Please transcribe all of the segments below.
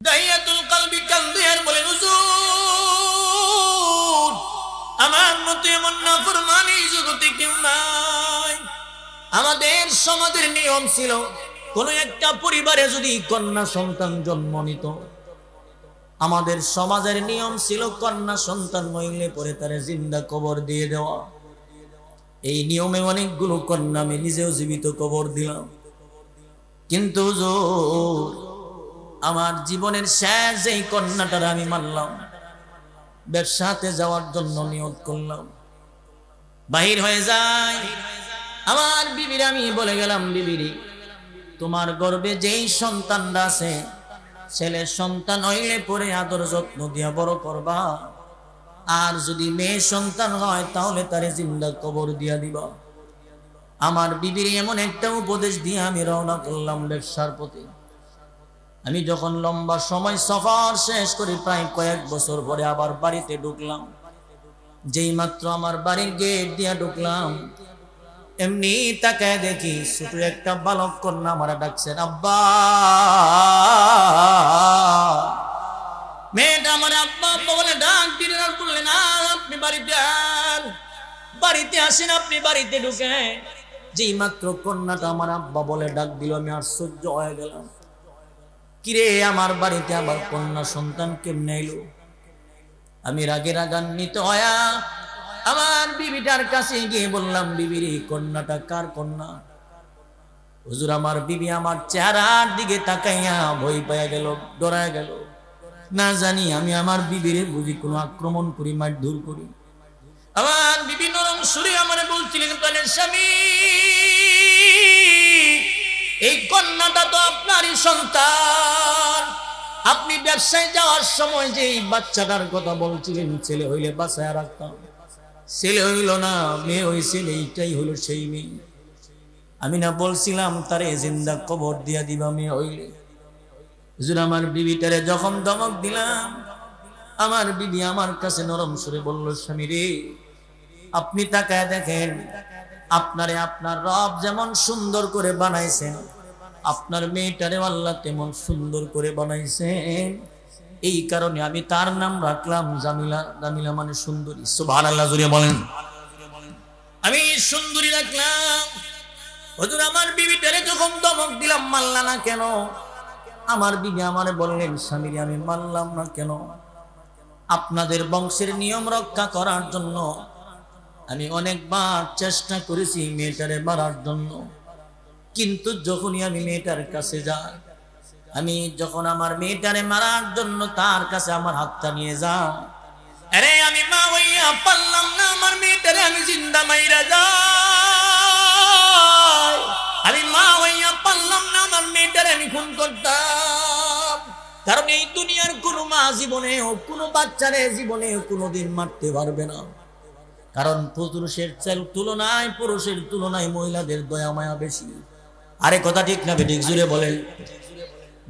দাহিয়াতুল কলবি কান্দে আর বলে, হুজুর আমার মতো এমন নাফরমানি জগতে কেউ নাই। আমাদের সমাজের নিয়ম ছিল, কোন একটা পরিবারে যদি কন্যা সন্তান জন্ম নিত, আমাদের সমাজের নিয়ম ছিল কন্যা সন্তান মহিলে পরে তারে জিন্দা কবর দিয়ে দেওয়া। এই নিয়মে অনেকগুলো কন্যা আমি নিজেও জীবিত কবর দিলাম। কিন্তু আমার জীবনের শেষ যেই কন্যাটার আমি মানলাম, ব্যবসাতে যাওয়ার জন্য নিয়ত করলাম, বাহির হয়ে যায়। আমার বিবির আমি বলে গেলাম, বিবিরি তোমার গর্ভে যেই সন্তানটা আছে, ছেলের সন্তান হইলে পরে আদর যত্ন দিয়া বড় করবা, আর যদি মেয়ে সন্তান হয় তাহলে তারে জিন্দা কবর দিয়া দিবা। আমার বিবির এমন একটা উপদেশ দিয়ে আমি রওনা করলাম ব্যবসার প্রতি। আমি যখন লম্বা সময় সফর শেষ করি, প্রায় কয়েক বছর পরে আবার বাড়িতে ঢুকলাম। যেই মাত্র আমার বাড়ির গেট দিয়া ঢুকলাম, এমনি তাকায় দেখি ছোট একটা বালক কন্যা আমার ডাকছেন, আব্বা। মেয়েটা আমার আব্বা আব্বা বলে ডাক দিলেন, আর বললেন, আপনি বাড়িতে আসেন, আপনি বাড়িতে ঢুকে। যেই মাত্র কন্যাটা আমার আব্বা বলে ডাক দিল, আমি আশ্চর্য হয়ে গেলাম। কিরে, আমার বাড়িতে আবার কন্যা সন্তান কেমনে এলো? আমি রাগে রাগান্বিত হয়া আমার বিবিটার কাছে গিয়ে বললাম, বিবির এই কন্যাটা কার কন্যা? হুজুর আমার বিবি আমার চেহারার দিকে তাকাইয়া ভয় পেয়ে গেল, ডরায় গেল। না জানি আমি আমার বিবিরে বুঝি কোনো আক্রমণ করি, মারধর করি। আমার বিবি নরম সুরে আমার বলছিলেন, স্বামী এই কন্যাটা তো আপনারই সন্তান। আপনি ব্যবসায় যাওয়ার সময় যে এই বাচ্চাটার কথা বলছিলেন, ছেলে হইলে বাঁচায় রাখতাম, ছেলে হইল না, মেয়ে হয়েছিল, এইটাই হইল সেই মেয়ে। আমি না বলছিলাম তারে জিন্দা কবর দিয়া দিবা মেয়ে হইলে? হুজুর আমার বিবিটারে যখন ধমক দিলাম, আমার বিবি আমার কাছে নরম সুরে বলল, স্বামী রে আপনি তাকায় দেখেন, আপনারে আপনার রব যেমন সুন্দর করে বানাইছেন, আপনার মেয়েটারে আল্লাহ তেমন সুন্দর করে বানাইছেন। এই কারণে আমি তার নাম রাখলাম জামিলা। জামিলা মানে সুন্দরী। সুবহানাল্লাহ জুড়ে বলেন। আমি সুন্দরী রাখলাম। হুজুর আমার বিবিটারে যখন ধমক দিলাম, মানলা না কেন? আমার বিবি আমারে বললেন, স্বামী আমি মানলাম না কেন? আপনাদের বংশের নিয়ম রক্ষা করার জন্য আমি অনেকবার চেষ্টা করেছি মেয়েটারে মারার জন্য, কিন্তু যখনই আমি মেয়েটার কাছে যাই, আমি যখন আমার মেয়েটারে মারার জন্য তার কাছে আমার হাতটা নিয়ে যাই, আরে আমি মা হইয়া পারলাম না আমার মেয়েটারে আমি জিন্দা মাইরা যাই। আমি মা হইয়া পারলাম না আমার মেয়েটারে আমি খুন করতাম। কারণ এই দুনিয়ার কোনো মা জীবনেও কোনো বাচ্চারে জীবনেও কোনোদিন মারতে পারবে না। কারণ পুরুষের তুলনায় মহিলাদের দয়া মায়া বেশি। আরে কথা ঠিক না বেঠিক? জুড়ে বলেন।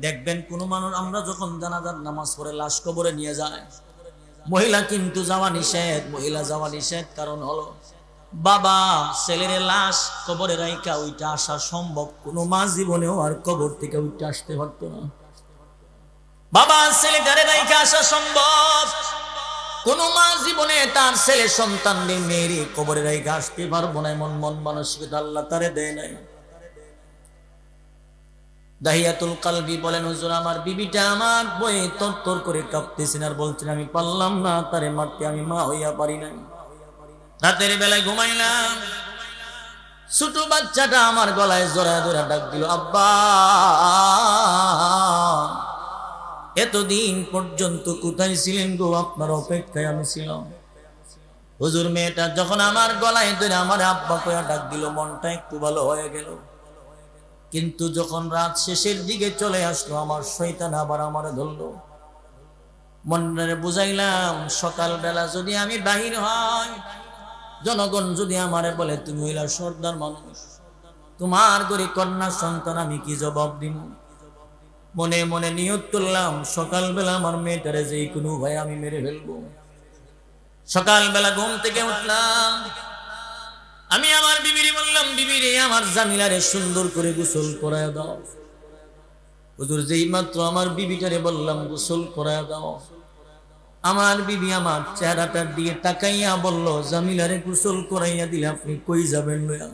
দেখবেন কোন মানুষ, আমরা যখন জানাজার নামাজ পড়ে লাশ কবরে নিয়ে যায়, মহিলা কিন্তু যাওয়া নিষেধ, মহিলা যাওয়া নিষেধ। কারণ হলো বাবা ছেলের লাশ কবরে রাইকা ওইটা আসা সম্ভব, কোনো মা জীবনেও আর কবর থেকে ওইটা আসতে পারতো না। বাবা ছেলেটারে রাইকা আসা সম্ভব, কোন মা জীবনে তার ছেলে সন্তান মেয়েরে কবরে রাইকা আসতে পারবো না, এমন মন মানসিকতা আল্লাহ তারে দেয় নাই। দাহিয়াতুল কলবি বলেন, হুজুর আমার বিবিটা আমার বয়ে তরতর করে কাঁপতেছেন আর বলছেন, আমি পারলাম না তারে মারতে, আমি মা হইয়া পারি নাই। রাতের বেলায় ঘুমাইলাম, ছোট বাচ্চাটা আমার গলায় জড়ায় ধরে ডাক দিল, আব্বা। এতদিন পর্যন্ত কোথায় ছিলেন গো? আপনার অপেক্ষায় আমি ছিলাম। হুজুর মেয়েটা যখন আমার গলায় ধরে আমার আব্বা কয়া ডাক দিল, মনটা একটু ভালো হয়ে গেল। কিন্তু যখন রাত শেষের দিকে চলে আসলো, আমার শয়তান আবার আমারে ধরলো। মনে বুঝাইলাম, সকালবেলা যদি আমি বাহির হই, জনগণ যদি আমারে বলে তুমি হইলা সর্দার মানুষ, তোমার ঘরে কন্যা সন্তান, আমি কি জবাব দিব? মনে মনে নিয়ত করলাম, সকালবেলা আমার মেয়েটারে যে কোনো ভাই আমি মেরে ফেলবো। সকালবেলা ঘুম থেকে উঠলাম, আমি আমার বিবিরে বললাম, বিবিরে আমার জামিলারে সুন্দর করে গোসল করায় দাও। হুজুর যেই মাত্র আমার বিবিটারে বললাম গোসল করায় দাও, আমার বিবি আমার চেহারাটার দিকে তাকাইয়া বলল, জামিলারে গোসল করাইয়া দিলে আপনি কই যাবেন লইয়া?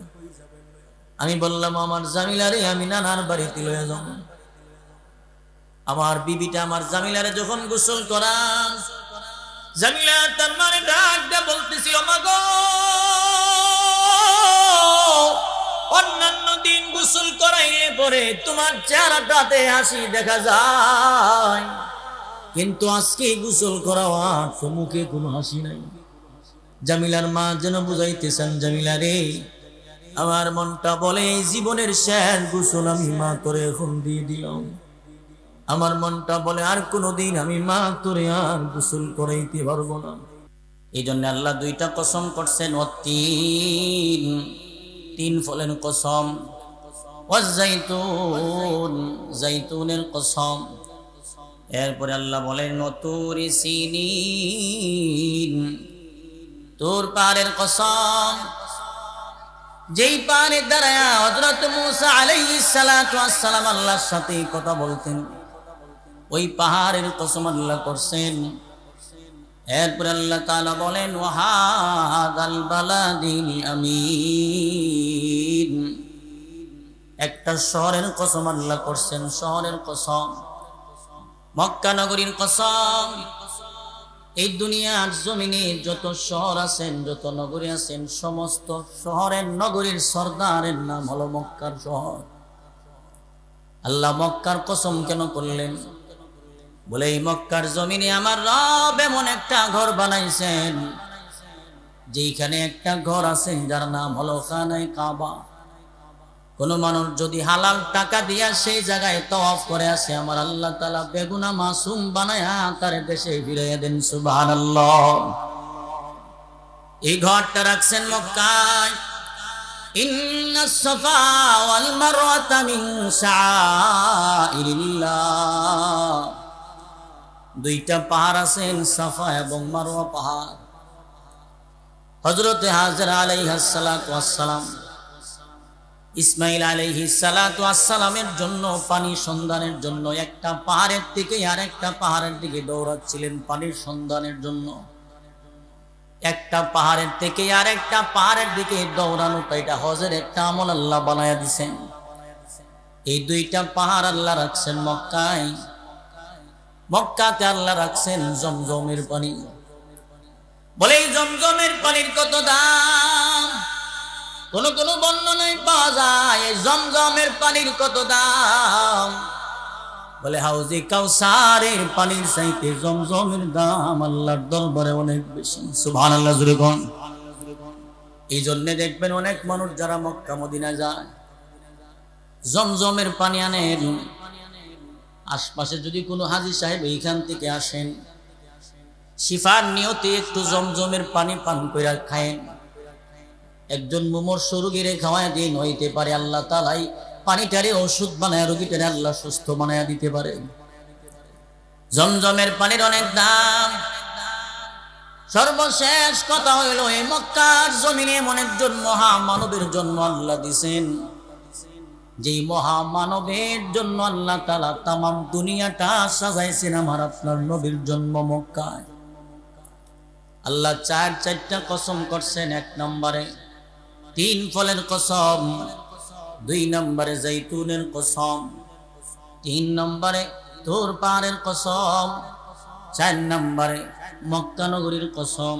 আমি বললাম, আমার জামিলারে আমি নানার বাড়িতে লইয়া যাব। আমার বিবিটা আমার জামিলারে যখন গোসল করান, জামিলা তার মানে ডাক দিয়ে বলতেছিল, মা গো, অন্যান্য দিন গোসল করাইলে পরে তোমার চেহারাটাতে হাসি দেখা যায়, কিন্তু আজকে গোসল করাওয়া তো মুখে কোনো হাসি নাই। জামিলার মা যেন বুঝাইতেছেন, জামিলা রে, আমার মনটা বলে জীবনের শেষ গোসল আমি মা তোরে এখন দিয়ে দিলাম। আমার মনটা বলে আর কোনোদিন আমি মা তোরে আর গোসল করাইতে পারবো না। এই জন্য আল্লাহ দুইটা কসম করছেন, তিন তিন ফলের কসম, ওয়াজাইতুন, জাইতুনের কসম। এরপরে আল্লাহ বলেন তুরি সিনিন, তুর পাহাড়ের কসম, যেই পাহাড়ের দ্বারা হযরত মূসা আলাইহিস সালাতু ওয়াস সালাম আল্লাহর সাথে কথা বলতেন, ওই পাহাড়ের কসম আল্লাহ করছেন। এরপরে আল্লাহ তাআলা বলেন ওয়াহাদাল বালাদিল আমিন, একটা শহরের কসম আল্লাহ করছেন, শহরের কসম, মক্কা নগরীর কসম। এই দুনিয়ার জমিনে যত শহর আছেন, যত নগরী আছেন, সমস্ত শহরের নগরীর সর্দারের নাম হলো মক্কার শহর। আল্লাহ মক্কার কসম কেন করলেন? বলে এই মক্কার জমিনে আমার রব এমন একটা ঘর বানাইছেন, যেখানে একটা ঘর আছেন যার নাম হলো খানায়ে কাবা। কোন মানুষ যদি হালাল টাকা দিয়া সেই জায়গায় তওয়াফ করে আসে, আমার আল্লাহ তাআলা বেগুনাহ মাসুম বানায়া তার দেশে ফিরাইয়া দেন। সুবহানাল্লাহ। এই ঘরটা রাখছেন মক্কায়। ইন্নাস সাফা ওয়াল মারওয়াতা মিন শাআইরিল্লাহ, দুইটা পাহাড় আছেন, সাফা এবং মারওয়া পাহাড়। হযরত হাজরা আলাইহিস সালাতু ওয়াস সালাম ইসমাইল আলাইহিস সালাতু ওয়াস সালামের জন্য পানি সন্ধানের জন্য একটা পাহাড়ের থেকে আরেকটা পাহাড়ের দিকে দৌড়াচ্ছিলেন পানির সন্ধানের জন্য। একটা পাহাড়ের থেকে আরেকটা পাহাড়ের দিকে দৌড়ানোটা এটা হজের একটা আমল আল্লাহ বানায়া দিয়েছেন। এই দুইটা পাহাড় আল্লাহ রাখছেন মক্কায়। মক্কাতে আল্লাহ রাখছেন জমজমের পানি। বলে এই জমজমের পানির কত দাম? কোন কোন বর্ণনায় পাওয়া যায় এই জমজমের পানির কত দাম। বলে হাউজে কাউসারের পানির চাইতে জমজমের দাম আল্লাহর দরবারে অনেক বেশি। সুবহানাল্লাহ জোরে কোন। এই জন্য দেখবেন অনেক মানুষ যারা মক্কা মদিনা যায় জমজমের পানি আনেন। আশপাশে যদি কোনো হাজী সাহেব এইখান থেকে আসেন, শিফার নিয়তে একটু জমজমের পানি পান করে খায়েন। একজন মুমূর্ষ রোগীরে খাওয়ায় দিন, হইতে পারে আল্লাহ তাআলাই পানিটারে ওষুধ বানায় রোগীটারে আল্লাহ সুস্থ বানায় দিতে পারে। জমজমের পানির অনেক দাম। সর্বশেষ কথা হইল এই মক্কার জমিনে এমন একজন মহামানবের জন্ম আল্লাহ দিছেন, যেই মহামানবের জন্য আল্লাহ তাআলা তাম দুনিয়াটা সাজাইছেন আমার আপনার নবীর জন্ম মক্কায়। আল্লাহ চারটা কসম করছেন। এক নম্বরে তিন ফলের কসম, দুই নম্বরে জৈতুনের কসম, তিন নম্বরে তুর পাহাড়ের কসম, চার নম্বরে মক্কা নগরীর কসম।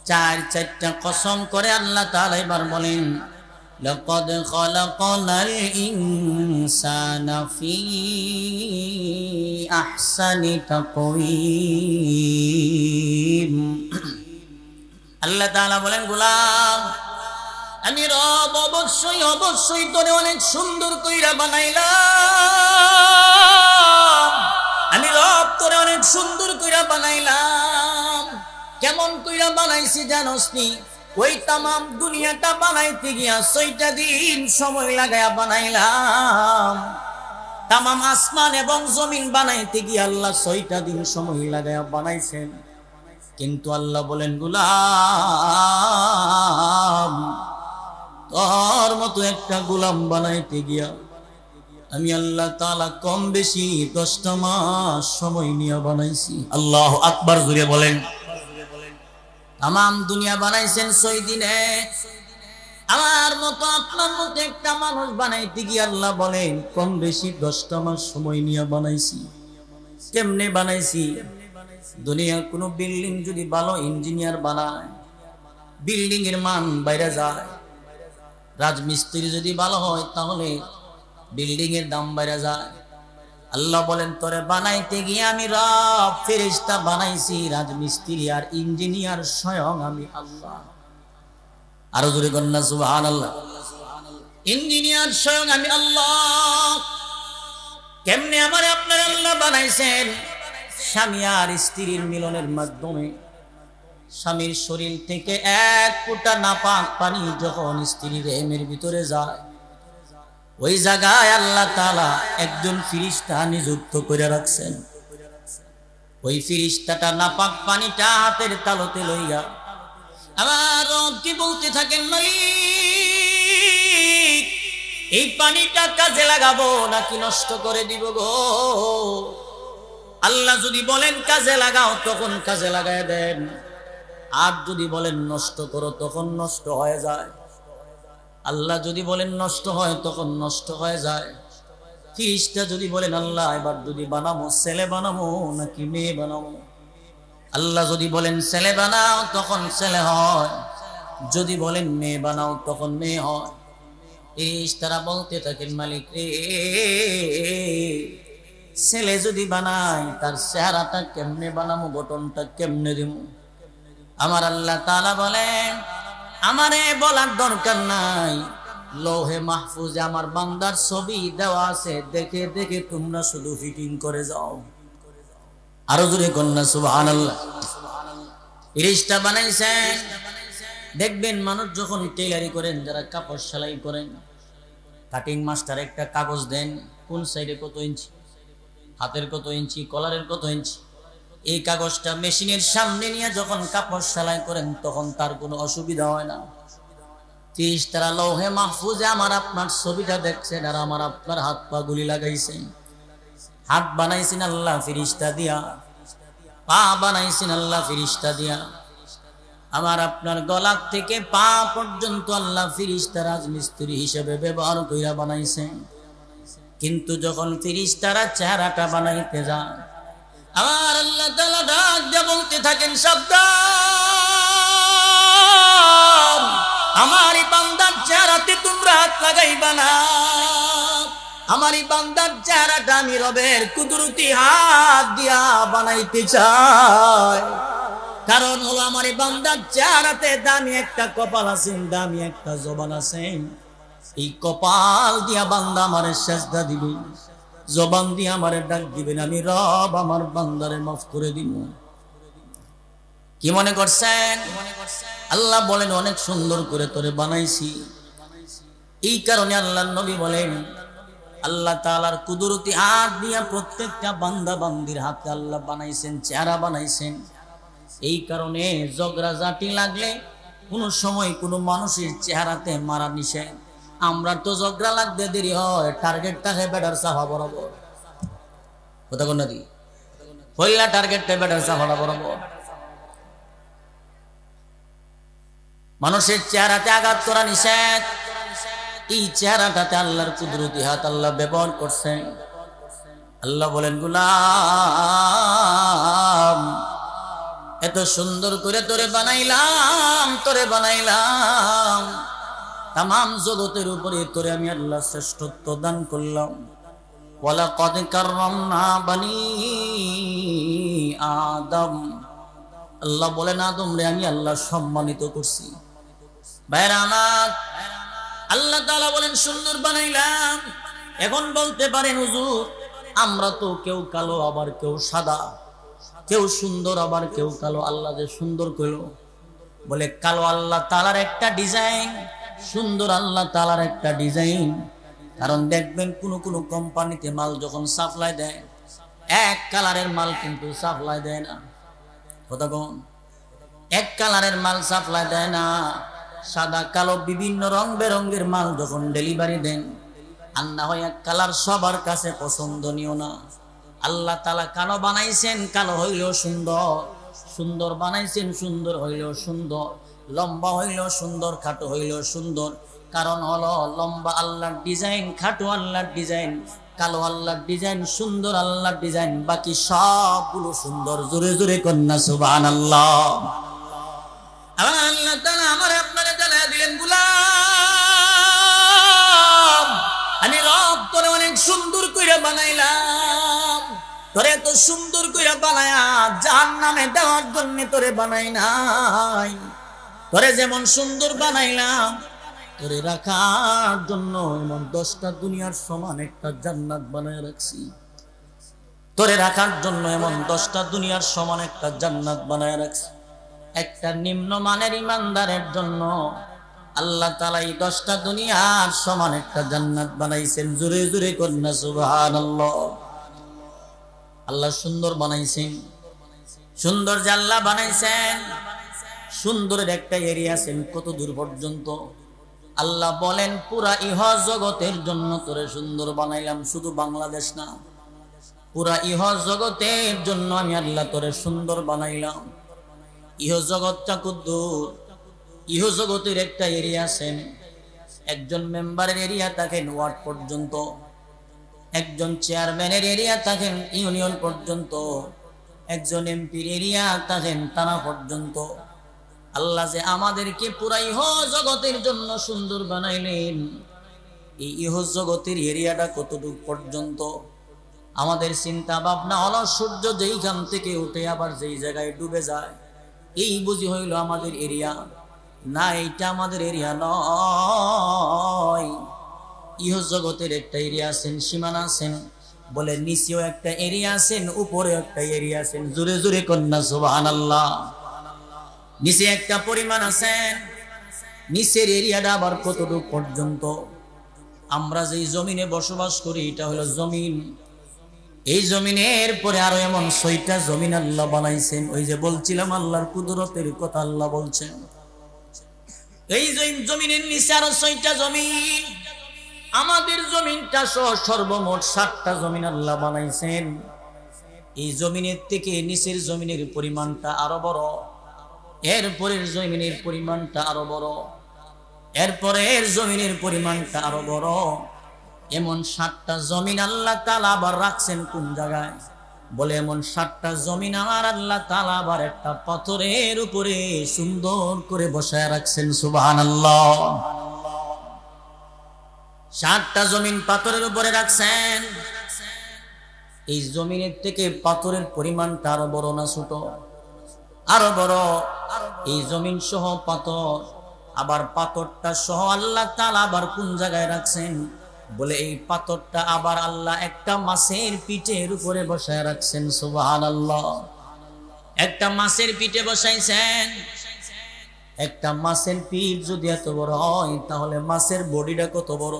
চারটা কসম করে আল্লাহ তাআলা এবার বলেন লাকাদ খালাকনাল ইনসানা ফি আহসানি তাকওয়িম। আল্লাহ তাআলা বলেন গোলাম, আমি রব অবশ্যই অবশ্যই তোরে অনেক সুন্দর কইরা বানাইলাম। আমি রব তোরে অনেক সুন্দর কইরা বানাইলাম। কেমন কইরা বানাইছি জানোস নি? ওই তামাম দুনিয়াটা বানাইতে গিয়া 6টা দিন সময় লাগায়া বানাইলাম। তামাম আসমান এবং জমিন বানাইতে গিয়া আল্লাহ 6টা দিন সময় লাগায়া বানাইছেন। কিন্তু আল্লাহ বলেন গোলাম, তোর মতো একটা গোলাম বানাইতে গিয়া আমি আল্লাহ তাআলা কম বেশি 10টা মাস সময় নিয়ে বানাইছি। আল্লাহু আকবার জুড়ে বলেন। তাম দুনিয়া বানাইছেন 6 দিনে। আমার মতো আপনার মতো একটা মানুষ বানাইতে গিয়ে আল্লাহ বলেন কম বেশি 10টা মাস সময় নিয়ে বানাইছি। কেমনে বানাইছি? দুনিয়ার কোনো বিল্ডিং যদি ভালো ইঞ্জিনিয়ার বানায়, বিল্ডিং এর মান বাইরে যায়। রাজমিস্ত্রি যদি ভালো হয় তাহলে বিল্ডিং এর দাম বাইরে যায়। আল্লাহ বলেন তোরে বানাইতে গিয়ে আমি রব ফেরেশতা বানাইছি, রাজমিস্ত্রি আর ইঞ্জিনিয়ার স্বয়ং আমি আল্লাহ। আরো জোরে কন্যা সুবহানাল্লাহ। ইঞ্জিনিয়ার স্বয়ং আমি আল্লাহ। কেমনে আমার আপনার আল্লাহ বানাইছেন? স্বামী আর স্ত্রীর মিলনের মাধ্যমে স্বামীর শরীর থেকে 1 ফোঁটা নাপাক পানি যখন স্ত্রীর রেহেমের ভিতরে যায়, ওই জায়গায় আল্লাহ তাআলা একজন ফেরেশতা নিযুক্ত করে রাখছেন। ওই ফেরেশতাটা নাপাক পানিটা হাতের তালুতে লইয়া আমার রব কি বলতে থাকেন, মালিক এই পানিটা কাজে লাগাবো নাকি নষ্ট করে দিব গো? আল্লাহ যদি বলেন কাজে লাগাও তখন কাজে লাগায় দেন, আর যদি বলেন নষ্ট করো তখন নষ্ট হয়ে যায়। আল্লাহ যদি বলেন নষ্ট হয় তখন নষ্ট হয়ে যায়। ফেরেশতা যদি বলেন আল্লাহ এবার যদি বানাবো ছেলে বানাবো নাকি মেয়ে বানাবো, আল্লাহ যদি বলেন ছেলে বানাও তখন ছেলে হয়, যদি বলেন মেয়ে বানাও তখন মেয়ে হয়। ফেরেশতারা বলতে থাকেন মালিক রে, ছেলে যদি বানাই তার চেহারাটা কেমনে বানাবো, গঠনটা কেমনে দিব? আমার আল্লাহ তাআলা বলেন আমারে বলার দরকার নাই, লৌহে মাহফুজে আমার বান্দার ছবি দেওয়া আছে, দেখে দেখে তোমরা শুধু ফিটিং করে যাও। আরো জোরে কন্যা সুবহানাল্লাহ। ফেরেশতা বানাইছেন। দেখবেন মানুষ যখন টেলারি করেন, যারা কাপড় সেলাই করেন, কাটিং মাস্টার একটা কাগজ দেন, কোন সাইডে কত ইঞ্চি, হাতের কত ইঞ্চি, কলারের কত ইঞ্চি, এই কাগজটা মেশিনের সামনে নিয়ে যখন কাপড় সেলাই করেন তখন তার কোনো অসুবিধা হয় না। ফেরেশতারা লৌহে মাহফুজে আমার আপনার ছবিটা দেখছেন, আর আমার আপনার হাত পা গুলি লাগাইছেন। হাত বানাইছেন আল্লাহ ফেরেশতা দিয়া, পা বানাইছেন আল্লাহ ফেরেশতা দিয়া, আমার আপনার গলা থেকে পা পর্যন্ত আল্লাহ ফেরেশতা রাজমিস্ত্রি হিসেবে ব্যবহার কইরা বানাইছেন। কিন্তু যখন ফেরেশতারা চেহারাটা বানাইতে যায়, আমার আল্লাহ তাআলা ডাক দিয়ে বলতে থাকেন সাবধান, আমার এই বান্দার চেহারাতে তোমরা হাত লাগাইবা না। আমার এই বান্দার চেহারাটা আমি রবের কুদরতি হাত দিয়া বানাইতে চাই। কারণ হলো আমার এই বান্দার চেহারাতে দামি একটা কপাল আছে, দামি একটা জবান আছে। এই কপাল দিয়া বান্দা আমারে সেজদা দিবে, জবান দিয়ে আমারে ডাক দিবেন, আমি রব আমার বান্দারে মাফ করে দিব। কি মনে করছেন? আল্লাহ বলেন অনেক সুন্দর করে তোরে বানাইছি। এই কারণে আল্লাহর নবী বলেন আল্লাহ তাআলার কুদরতি হাত দিয়া প্রত্যেকটা বান্দা বান্দির হাতে আল্লাহ বানাইছেন, চেহারা বানাইছেন। এই কারণে ঝগড়া জাটি লাগলে কোন সময় কোন মানুষের চেহারাতে মারা নিষেধ। আমরা তো ঝগড়া লাগতে দেরি হয়, টার্গেটটাকে বেটার সাফা বরাবর, কথা কোন নাকি হইলা টার্গেটটা বেটার সাফা বরাবর। মানুষের চেহারাতে আঘাত করা নিষেধ। এই চেহারাটাতে আল্লাহর কুদরতি হাত আল্লাহ ব্যবহার করছেন। আল্লাহ বলেন গোলাম এত সুন্দর করে তোরে বানাইলাম, তোরে বানাইলাম, তামাম জগতের উপরে তোরে আমি আল্লাহ শ্রেষ্ঠত্ব দান করলাম। ওয়ালাকাদ কাররামনা বানি আদম, আল্লাহ বলেন আদম রে আমি আল্লাহ সম্মানিত করছি। ভাইরা আমার, আল্লাহ তাআলা বলেন সুন্দর বানাইলাম। এখন বলতে পারেন হুজুর আমরা তো কেউ কালো আবার কেউ সাদা, কেউ সুন্দর আবার কেউ কালো, আল্লাহ যে সুন্দর কইলো। বলে কালো আল্লাহ তাআলার একটা ডিজাইন, সুন্দর আল্লাহ তাআলার একটা ডিজাইন। কারণ দেখবেন কোন কোন কোম্পানিতে মাল যখন সাপ্লাই দেয়, এক কালারের মাল কিন্তু সাপ্লাই দেয় না। কথা কোন? এক কালারের মাল সাপ্লাই দেয় না, সাদা কালো বিভিন্ন রং বেরঙের মাল যখন ডেলিভারি দেন, আর না হয় এক কালার সবার কাছে পছন্দনীয় না। আল্লাহ তাআলা কালো বানাইছেন, কালো হইলেও সুন্দর, সুন্দর বানাইছেন, সুন্দর হইলেও সুন্দর, লম্বা হইলেও সুন্দর, খাটো হইলেও সুন্দর। কারণ হলো লম্বা আল্লাহর ডিজাইন, খাটো আল্লাহর ডিজাইন, কালো আল্লাহর ডিজাইন, সুন্দর আল্লাহর ডিজাইন, বাকি সবগুলো সুন্দর। জোরে জোরে কন্যা সুবহানাল্লাহ। আল্লাহ তাআলা আমার আপনারে জানায় দিলেন, গোলাম আমি রব তোরে অনেক সুন্দর কইরা বানাইলাম, তোরে এত সুন্দর কইরা বানায়া জাহান্নামে দেওয়ার জন্য তোরে বানাই নাই। তোরে যেমন সুন্দর বানাইলাম, তোরে রাখার জন্য এমন 10টা দুনিয়ার সমান একটা জান্নাত বানায় রাখছি। তোরে রাখার জন্য এমন 10টা দুনিয়ার সমান একটা জান্নাত বানায় রাখছি। একটা নিম্নমানের ইমানদারের জন্য আল্লাহ তাআলা এই 10টা দুনিয়ার সমান একটা জান্নাত বানাইছেন। জোরে জোরে কন্যা সুবহানাল্লাহ। আল্লাহ সুন্দর বানাইছেন, সুন্দর জাল্লা বানাইছেন। সুন্দরের একটা এরিয়া আছেন কত দূর পর্যন্ত? আল্লাহ বলেন পুরা ইহ জগতের জন্য তোরে সুন্দর বানাইলাম। শুধু বাংলাদেশ না, পুরা ইহ জগতের জন্য আমি আল্লাহ তোরে সুন্দর বানাইলাম। ইহ জগৎটা কদ্দূর? ইহ জগতের একটা এরিয়া আছেন, একজন মেম্বারের এরিয়া থাকেন ওয়ার্ড পর্যন্ত, একজন চেয়ারম্যানের এরিয়া থাকেন ইউনিয়ন পর্যন্ত, একজন এমপির এরিয়া থাকেন থানা পর্যন্ত। আল্লাহ যে আমাদেরকে পুরা ইহ জগতের জন্য সুন্দর বানাইলেন, এই ইহ জগতের এরিয়াটা কতটুকু পর্যন্ত? আমাদের চিন্তা ভাবনা হলো সূর্য যেইখান থেকে উঠে আবার যেই জায়গায় ডুবে যায়, এই বুঝি হইল আমাদের এরিয়া। না, এইটা আমাদের এরিয়া নয়। ইহ জগতের একটা এরিয়া আছেন, সীমানা আছেন। বলে নিচেও একটা এরিয়া আছেন, উপরেও একটা এরিয়া আছেন। জোরে জোরে কন্যা সুবহানাল্লাহ। নিচে একটা পরিমাণ আছেন, নিচের এরিয়াটা আবার কতটুকু পর্যন্ত? আমরা যেই জমিনে বসবাস করি এটা হলো জমিন। এই জমিনের পরে আরো এমন 6টা জমিন আল্লাহ বানাইছেন। ওই যে বলছিলাম আল্লাহর কুদরতের কথা আল্লাহ বলছেন, এই জমিনের নিচে আরো 6টা জমিন। আমাদের জমিনটা সহ সর্বমোট 7টা জমিন আল্লাহ বানাইছেন। এই জমিনের থেকে নিচের জমিনের পরিমাণটা আরো বড়, এরপরের জমিনের পরিমাণটা আরো বড়, এরপরের জমিনের পরিমাণটা আরো বড়। এমন 7টা জমিন আল্লাহ তাআলা আবার রাখছেন কোন জায়গায়? বলে এমন 7টা জমিন আমার আল্লাহ তাআলা আবার একটা পাথরের উপরে সুন্দর করে বসায় রাখছেন। সুবহানাল্লাহ। 7টা জমিন পাথরের উপরে রাখছেন। এই জমিনের থেকে পাথরের পরিমাণটা আরো বড় না ছোট? আরো বড়। এই জমিন সহ পাথর, আবার পাথরটা সহ আল্লাহ তাআলা আবার কোন জায়গায় রাখছেন? বলে এই পাথরটা আবার আল্লাহ একটা মাছের পিঠের উপরে বসায় রাখছেন। সুবহানাল্লাহ। একটা মাছের পিঠে বসাইছেন। একটা মাছের পিঠ যদি এত বড় হয়, তাহলে মাছের বডিটা কত বড়?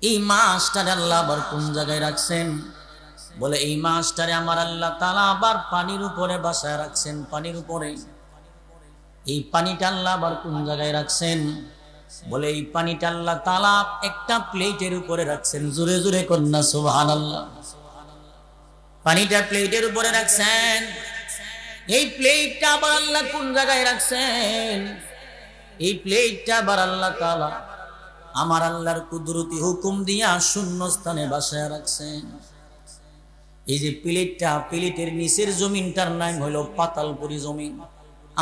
এই মাছটারে আল্লাহ আবার কোন জায়গায় রাখছেন? বলে এই মাছটারে আমার আল্লাহ তাআলা আবার পানির উপরে বসায় রাখছেন। পানির উপরে। এই পানিটা আল্লাহ আবার কোন জায়গায় রাখছেন? বলে এই পানিটা আল্লাহ তাআলা একটা প্লেটের উপরে রাখছেন। জোরে জোরে কন্যা সুবহানাল্লাহ। পানিটা প্লেটের উপরে রাখছেন। এই প্লেটটা আবার আল্লাহ কোন জায়গায় রাখছেন? এই প্লেটটা আবার আল্লাহ তাআলা আমার আল্লাহর কুদরতি হুকুম দিয়া শূন্য স্থানে বসায় রাখছেন। এই যে প্লেটটা, প্লেটের নিচের জমিনটার নাম হলো পাতালপুরি জমিন।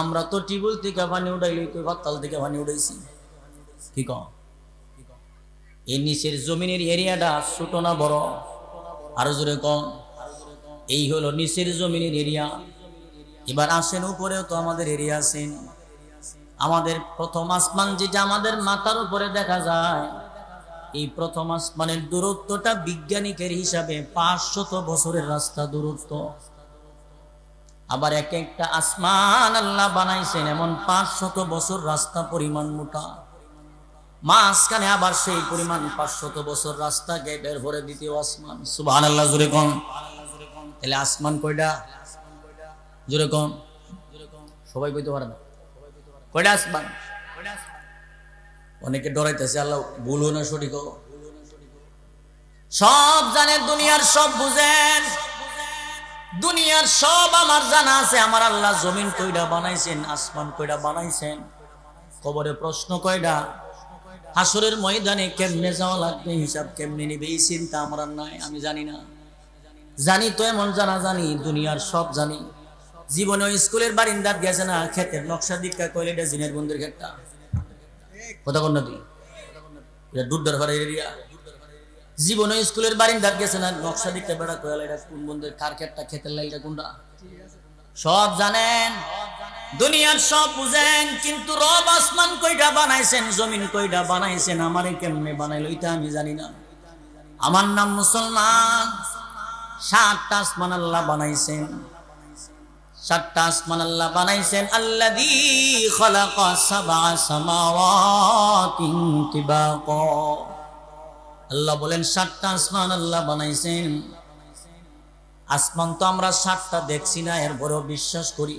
আমরা তো টিউবওয়েল থেকে পানি উঠাইলে তো পাতাল থেকে পানি উঠাইছি, ঠিক? এই নিচের জমিনের এরিয়াটা ছোট না বড়? আরো জোরে কম। এই হলো নিচের জমিনের এরিয়া। এবার আসেন উপরেও তো আমাদের এরিয়া আছেন। আমাদের প্রথম আসমান যেটা আমাদের মাথার উপরে দেখা যায়, এই প্রথম আসমানের দূরত্বটা বিজ্ঞানিকের হিসাবে 500 বছরের রাস্তা দূরত্ব। আবার এক একটা আসমান আল্লাহ বানাইছেন এমন 500 বছর রাস্তা পরিমাণ মোটা। মাঝখানে আবার সেই পরিমাণ 500 বছর রাস্তাকে বের করে দ্বিতীয় আসমান। সুবহানাল্লাহ। জোরে কোন। তাহলে আসমান কয়টা? জোরে কোন। সবাই কইতে পারে না। কয়টা আসমান? অনেকে ডরাইতেছে আল্লাহ ভুল না সঠিক? সব জানেন, দুনিয়ার সব বুঝেন, দুনিয়ার সব আমার জানা আছে। আমার আল্লাহ জমিন কয়টা বানাইছেন, আসমান কয়টা বানাইছেন, কবরে প্রশ্ন কয়টা, হাসরের ময়দানে কেমনে যাওয়া লাগবে, হিসাব কেমনে নিবে, এই চিন্তা আমার নাই। আমি জানি না, জানি তো এমন জানা জানি, দুনিয়ার সব জানি। জীবনে স্কুলের বারিন্দার গেছে না, ক্ষেতের নকশা দীক্ষা কইলে এটা জিনের বন্ধুর ক্ষেতটা কথা কন না তুই, এটা দুধের ঘরের এরিয়া। জীবনে স্কুলের বারিন্দার গেছে না, নকশা দীক্ষা বেড়া কইলে এটা কোন বন্ধুর কার ক্ষেতটা, ক্ষেতের লাইলটা কোনটা, সব জানেন, দুনিয়ার সব বুঝেন। কিন্তু রব আসমান কয়টা বানাইছেন, জমিন কয়টা বানাইছেন, আমারে কেমনে বানাইলো এটা আমি জানি না। আমার নাম মুসলমান। 7টা আসমান আল্লাহ বানাইছেন, 7টা আসমান আল্লাহ বানাইছেন। আল্লাযী খালাকা সাবআ সামাওয়াতিন তিবাকা। আল্লাহ বলেন 7টা আসমান আল্লাহ বানাইছেন। আসমান তো আমরা 7টা দেখছি না, এরপরেও বিশ্বাস করি।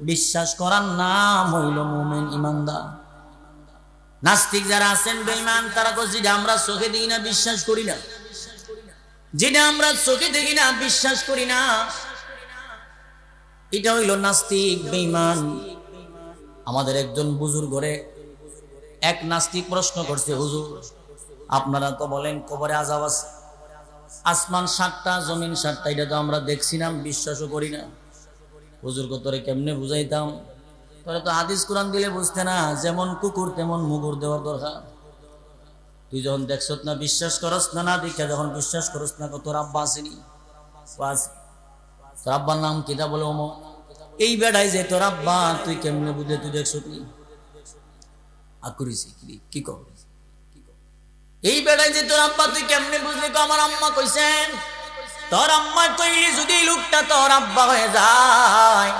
বিশ্বাস করার নাম হইল মুমিন, ইমানদার। নাস্তিক যারা আছেন, বেঈমান, তারা কই যেটা আমরা চোখে দেখি না বিশ্বাস করি না, যেটা আমরা চোখে দেখি না বিশ্বাস করি না, এটা হইল নাস্তিক, বেঈমান। আমাদের একজন বুজুর্গরে এক নাস্তিক প্রশ্ন করছে, হুজুর আপনারা তো বলেন কবরে আযাব আছে, আসমান 7টা জমিন 7টা, এটা তো আমরা দেখছি না, বিশ্বাসও করি না। হুজুর তোরে কেমনে বুঝাইতাম, তোরে তো হাদিস কোরআন দিলে বুঝতে না, যেমন কুকুর তেমন মুগুর দেওয়ার দরকার। তুই যখন দেখছত না বিশ্বাস করস না, না দেখে যখন বিশ্বাস করস না, তোর আব্বা আসেনি, তোর আব্বার নাম কিতা বলে ওমো, এই বেড়াই যে তোর আব্বা, তুই কেমনে বুঝে, তুই দেখছত নি আকুরিছি কি কর, এই বেড়াই যে তোর আব্বা, তুই কেমনে বুঝলি? আমার আম্মা কইছেন, তোর আম্মা কইলি যদি লোকটা তোর আব্বা হয়ে যায়,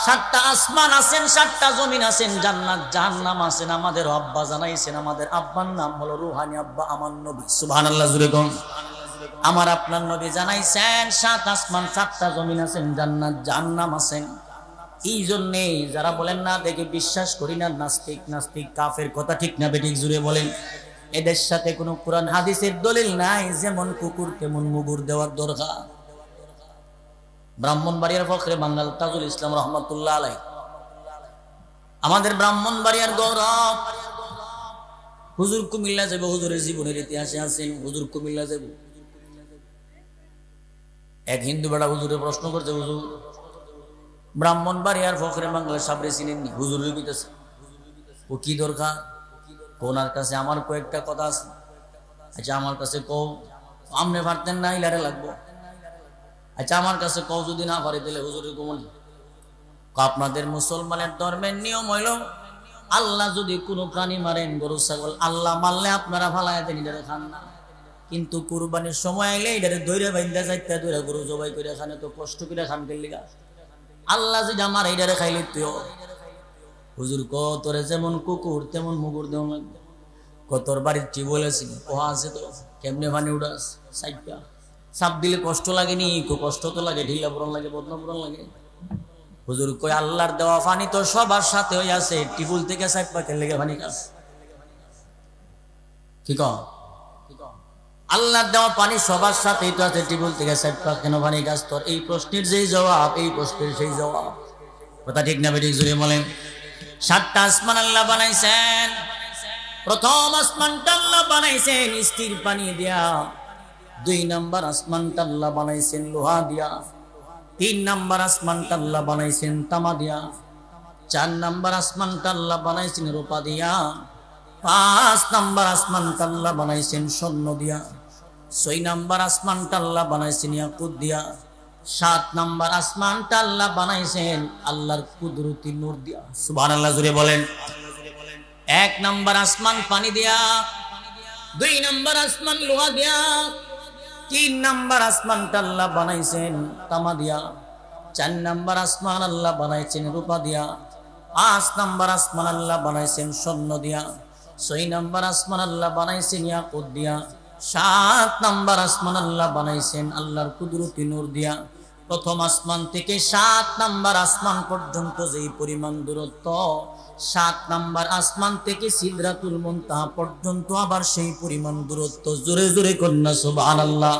7টা আসমান আছেন, 7টা জমিন আছেন, জান্নাত জাহান্নাম আছেন, আমাদের আব্বা জানাইছেন, আমাদের আব্বার নাম হলো রুহানি আব্বা, আমার নবী। সুবহানাল্লাহ জুড়ে কোন, আমার আপনার নবী জানাইছেন 7 আসমান 7টা জমিন আছেন, জান্নাত জাহান্নাম আছেন। এই জন্যে যারা বলেন না দেখে বিশ্বাস করি না, নাস্তিক, নাস্তিক কাফের, কথা ঠিক না বেঠিক জুড়ে বলেন? এদের সাথে কোনো কোরআন হাদিসের দলিল নাই, যেমন কুকুর তেমন মুগুর দেওয়ার দরকার। ব্রাহ্মণবাড়িয়ার ফখরে বাঙ্গাল তাজুল ইসলাম রহমাতুল্লাহ আলাইহি, আমাদের ব্রাহ্মণবাড়িয়ার গৌরব। হুজুর কুমিল্লা যাব, হুজুরের জীবনের ইতিহাসে আছেন, হুজুর কুমিল্লা যাব। এক হিন্দু বেড়া হুজুরে প্রশ্ন করছে, হুজুর ব্রাহ্মণবাড়িয়ার ফখরে বাংলা সাবরে চিনেননি? হুজুরের কইতেছে, ও কি দরকার? ওনার কাছে আমার কয়েকটা কথা আছে। আচ্ছা আমার কাছে কও, আমনে পারতেন না, ইলারে লাগবো। আচ্ছা আমার কাছে কও, যদি না পারি তাহলে হুজুরের কমন। আপনাদের মুসলমানের ধর্মের নিয়ম হইল, আল্লাহ যদি কোনো প্রাণী মারেন, গরু ছাগল, আল্লাহ মারলে আপনারা ফালাইয়া দেন, ইলারে খান না। কিন্তু কুরবানির সময় আইলে এটারে দইরা বাইন্দা যাইতে দইরা গরু জবাই করে খানে, তো কষ্ট করে খান কেলিগা। আল্লাহ যদি আমার এইটারে খাইলে তুইও। হুজুর ক তোরে যেমন কুকুর তেমন মুগুর দেওয়া লাগবে। তোর বাড়ির টিউবওয়েল আছে, পোহা আছে, তো কেমনে পানি উঠাস? সাইডটা চাপ দিলে কষ্ট লাগেনি? কষ্ট তো লাগে, ঢিলা পুরন লাগে, বদনা পুরন লাগে। হুজুর কই আল্লাহর দেওয়া পানি তো সবার সাথে হয়ে আছে, টিউবওয়েল থেকে সাইড পাকের লেগে পানি খাস। ঠিক আল্লাহর দেওয়া পানি সবার সাথেই তো আছে, টিউবওয়েল থেকে সাইড পাক কেন পানি খাস? তোর এই প্রশ্নের যেই জবাব, এই প্রশ্নের সেই জবাব, কথা ঠিক না বেঠিক জুড়ে বলেন? 7টা আসমান আল্লাহ বানাইছেন। প্রথম আসমানটা আল্লাহ বানাইছেন স্থির পানি দিয়া, 2 নাম্বার আসমানটা আল্লাহ বানাইছেন লোহা দিয়া, 3 নাম্বার আসমানটা আল্লাহ বানাইছেন তামা দিয়া, 4 নাম্বার আসমানটা আল্লাহ বানাইছেন রূপা দিয়া, 5 নাম্বার আসমানটা আল্লাহ বানাইছেন স্বর্ণ দিয়া, 6 নাম্বার আসমানটা আল্লাহ বানাইছেন ইয়াকুত দিয়া, 7 নাম্বার আসমানটা আল্লাহ বানাইছেন আল্লাহর কুদরতি নূর দিয়া। সুবহানাল্লাহ জুড়ে বলেন। 1 নাম্বার আসমান পানি দিয়া, 2 নাম্বার আসমান লোহা দিয়া, 3 নাম্বার আসমানটা আল্লাহ বানাইছেন তামা দিয়া, 4 নাম্বার আসমান আল্লাহ বানাইছেন রূপা দিয়া, 5 নাম্বার আসমান আল্লাহ বানাইছেন স্বর্ণ দিয়া, 6 নাম্বার আসমান আল্লাহ বানাইছেন ইয়াকুত দিয়া, 7 নাম্বার আসমান আল্লাহ বানাইছেন আল্লাহর কুদরতি নূর দিয়া, প্রথম আসমান থেকে 7 নাম্বার আসমান পর্যন্ত যেই পরিমাণ দূরত্ব, 7 নাম্বার আসমান থেকে সিদরাতুল মুনতাহা পর্যন্ত আবার সেই পরিমাণ দূরত্ব। জোরে জোরে কন্যা সুবহানাল্লাহ।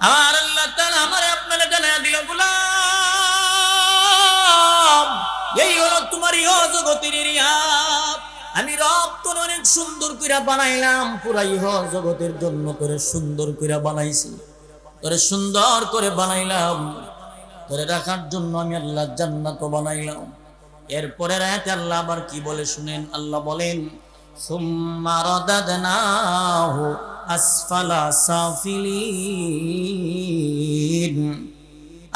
আমার আল্লাহ তাআলা আমারে আপনারে জানায়া দিল, গোলাম এই হলো তোমার ইহ জগতের রিয়াব। আমি রব তোর অনেক সুন্দর কইরা বানাইলাম, পুরা ইহ জগতের জন্য তোরে সুন্দর কইরা বানাইছি, তোরে সুন্দর করে বানাইলাম, তোরে রাখার জন্য আমি আল্লাহ জান্নাত বানাইলাম। এরপরে আয়াতে আল্লাহ আবার কি বলে শুনেন। আল্লাহ বলেন সুম্মা রাদাদনাহু আসফালা সাফিলিন।